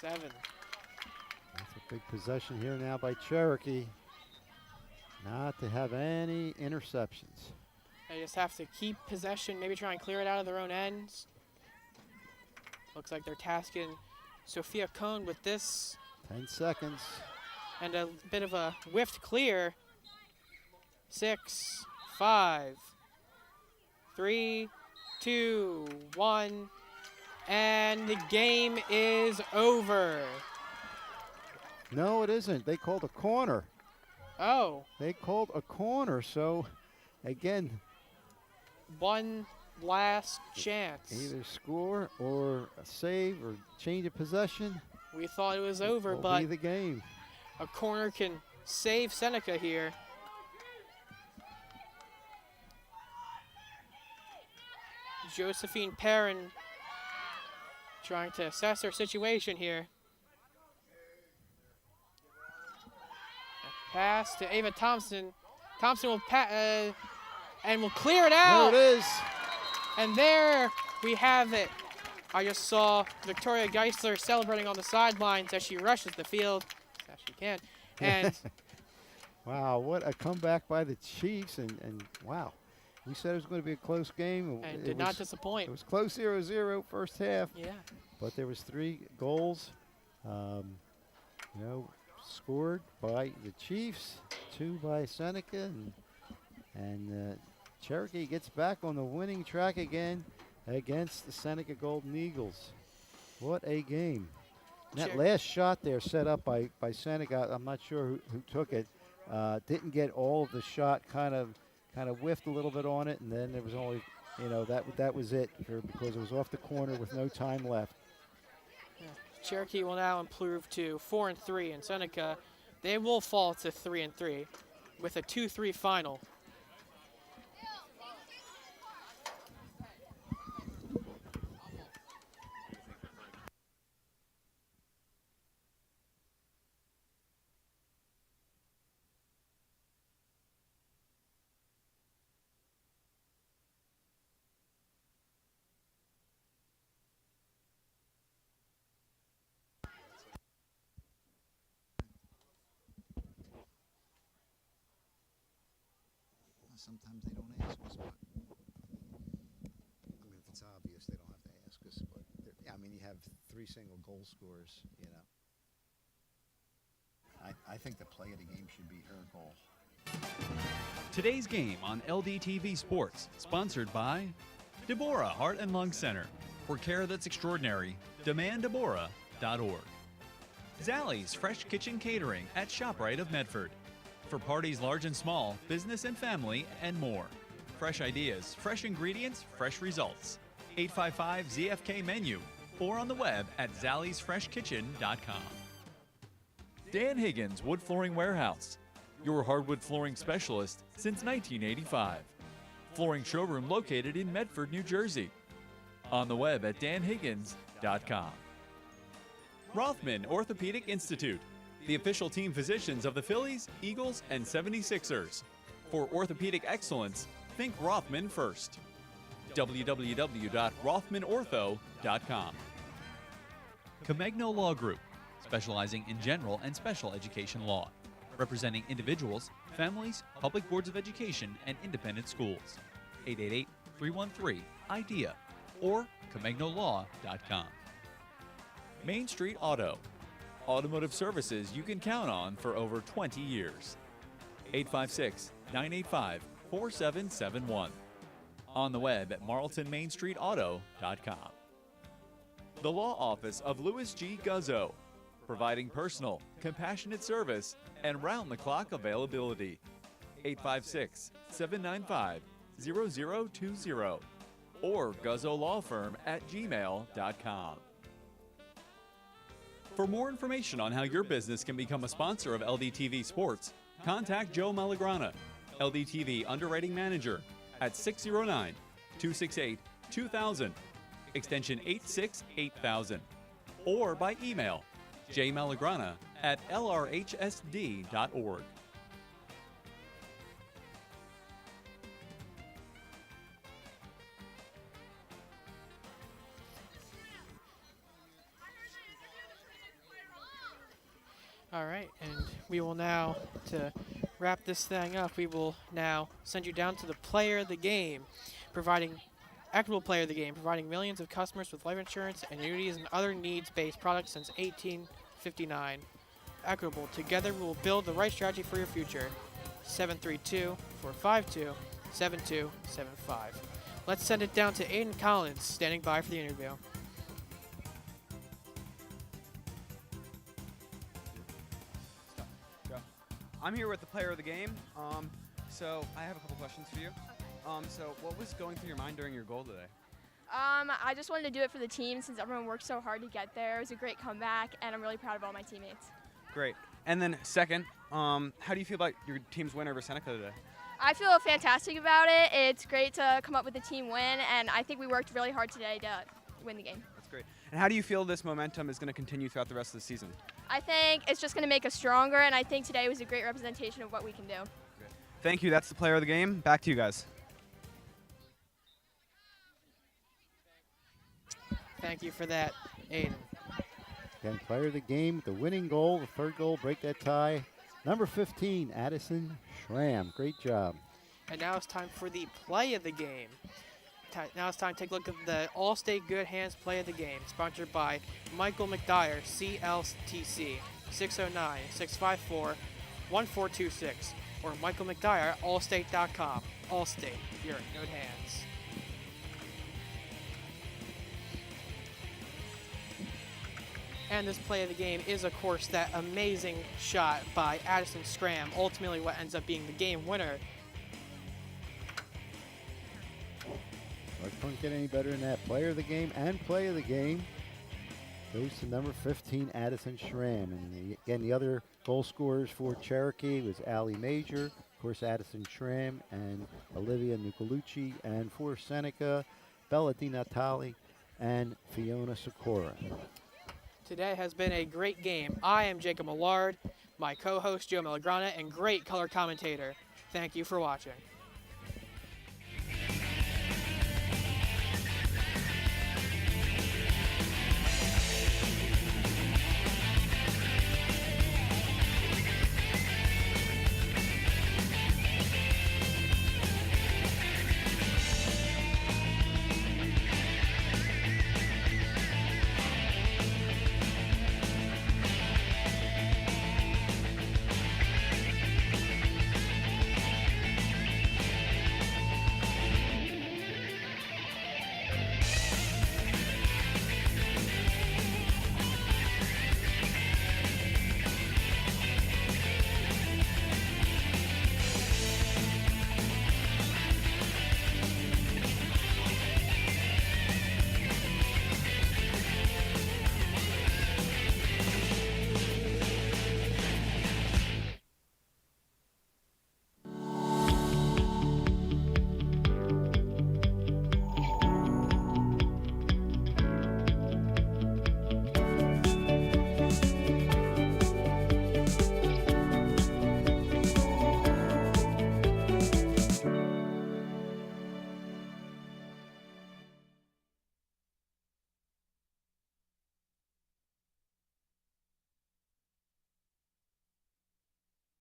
7. That's a big possession here now by Cherokee. Not to have any interceptions. They just have to keep possession, maybe try and clear it out of their own ends. Looks like they're tasking Sophia Cohn with this. 10 seconds. And a bit of a whiffed clear. 6, 5, 3, 2, 1. And the game is over. No, it isn't. They called a corner. Oh. They called a corner. So, again, one last chance. either score or a save or change of possession. We thought it was over, Will but be the game. a corner can save Seneca here. Josephine Perrin trying to assess her situation here. A pass to Ava Thompson. Thompson will and will clear it out. There it is. And there we have it. I just saw Victoria Geisler celebrating on the sidelines as she rushes the field, as she can. And wow, what a comeback by the Chiefs. And wow, we said it was going to be a close game. and It did not disappoint. It was close 0-0 first half. Yeah. But there was 3 goals, scored by the Chiefs, 2 by Seneca, and Cherokee gets back on the winning track again against the Seneca Golden Eagles. What a game. And that last shot there set up by Seneca, I'm not sure who took it, didn't get all of the shot, kind of whiffed a little bit on it, and then there was only, that was it because it was off the corner with no time left. Yeah. Cherokee will now improve to 4-3, and Seneca, they will fall to 3-3 with a 2-3 final. Sometimes they don't ask us, but I mean, if it's obvious, they don't have to ask us. But I mean, you have 3 single goal scorers. I think the play of the game should be her goal. Today's game on LDTV Sports, sponsored by Deborah Heart and Lung Center. For care that's extraordinary, demanddeborah.org. Zallie's Fresh Kitchen Catering at ShopRite of Medford. For parties large and small, business and family, and more. Fresh ideas, fresh ingredients, fresh results. 855-ZFK menu or on the web at zalliesfreshkitchen.com. Dan Higgins Wood Flooring Warehouse, your hardwood flooring specialist since 1985. Flooring showroom located in Medford, New Jersey. On the web at danhiggins.com. Rothman Orthopedic Institute, the official team physicians of the Phillies, Eagles, and 76ers. For orthopedic excellence, think Rothman first. www.rothmanortho.com. Comegno Law Group, specializing in general and special education law, representing individuals, families, public boards of education, and independent schools. 888-313-IDEA or comegnolow.com. Main Street Auto, automotive services you can count on for over 20 years. 856-985-4771. On the web at marltonmainstreetauto.com. The Law Office of Louis G. Guzzo, providing personal, compassionate service and round-the-clock availability. 856-795-0020 or guzzolawfirm@gmail.com. For more information on how your business can become a sponsor of LDTV Sports, contact Joe Malagrana, LDTV Underwriting Manager, at 609-268-2000, extension 868,000, or by email jmalagrana@lrhsd.org. All right, and we will now, to wrap this thing up, we will now send you down to the player of the game, equitable player of the game, providing millions of customers with life insurance, annuities, and other needs-based products since 1859. Equitable, together we will build the right strategy for your future. 732-452-7275. Let's send it down to Aiden Collins, standing by for the interview. Go. I'm here with the player of the game. So I have a couple questions for you. So what was going through your mind during your goal today? I just wanted to do it for the team since everyone worked so hard to get there. It was a great comeback, and I'm really proud of all my teammates. Great. And then second, how do you feel about your team's win over Seneca today? I feel fantastic about it. It's great to come up with a team win, and I think we worked really hard today to win the game. That's great. And how do you feel this momentum is going to continue throughout the rest of the season? I think it's just going to make us stronger, and I think today was a great representation of what we can do. Good. Thank you. That's the player of the game. Back to you guys. Thank you for that, Aiden. Again, player of the game, the winning goal, the third goal, break that tie. Number 15, Addison Schramm. Great job. And now it's time for the play of the game. Now it's time to take a look at the All-State Good Hands play of the game, sponsored by Michael McDyer, CLTC, 609-654-1426, or Michael McDyer at allstate.com. Allstate, you're in good hands. And this play of the game is, of course, that amazing shot by Addison Schramm, ultimately what ends up being the game winner. I couldn't get any better than that. Player of the game and play of the game goes to number 15, Addison Schramm. And again, the other goal scorers for Cherokee was Allie Major, of course, Addison Schramm, and Olivia Nicolucci. And for Seneca, Bella Di Natale and Fiona Sikora. Today has been a great game. I am Jacob Millard, my co-host Joe Malagrana, and great color commentator. Thank you for watching.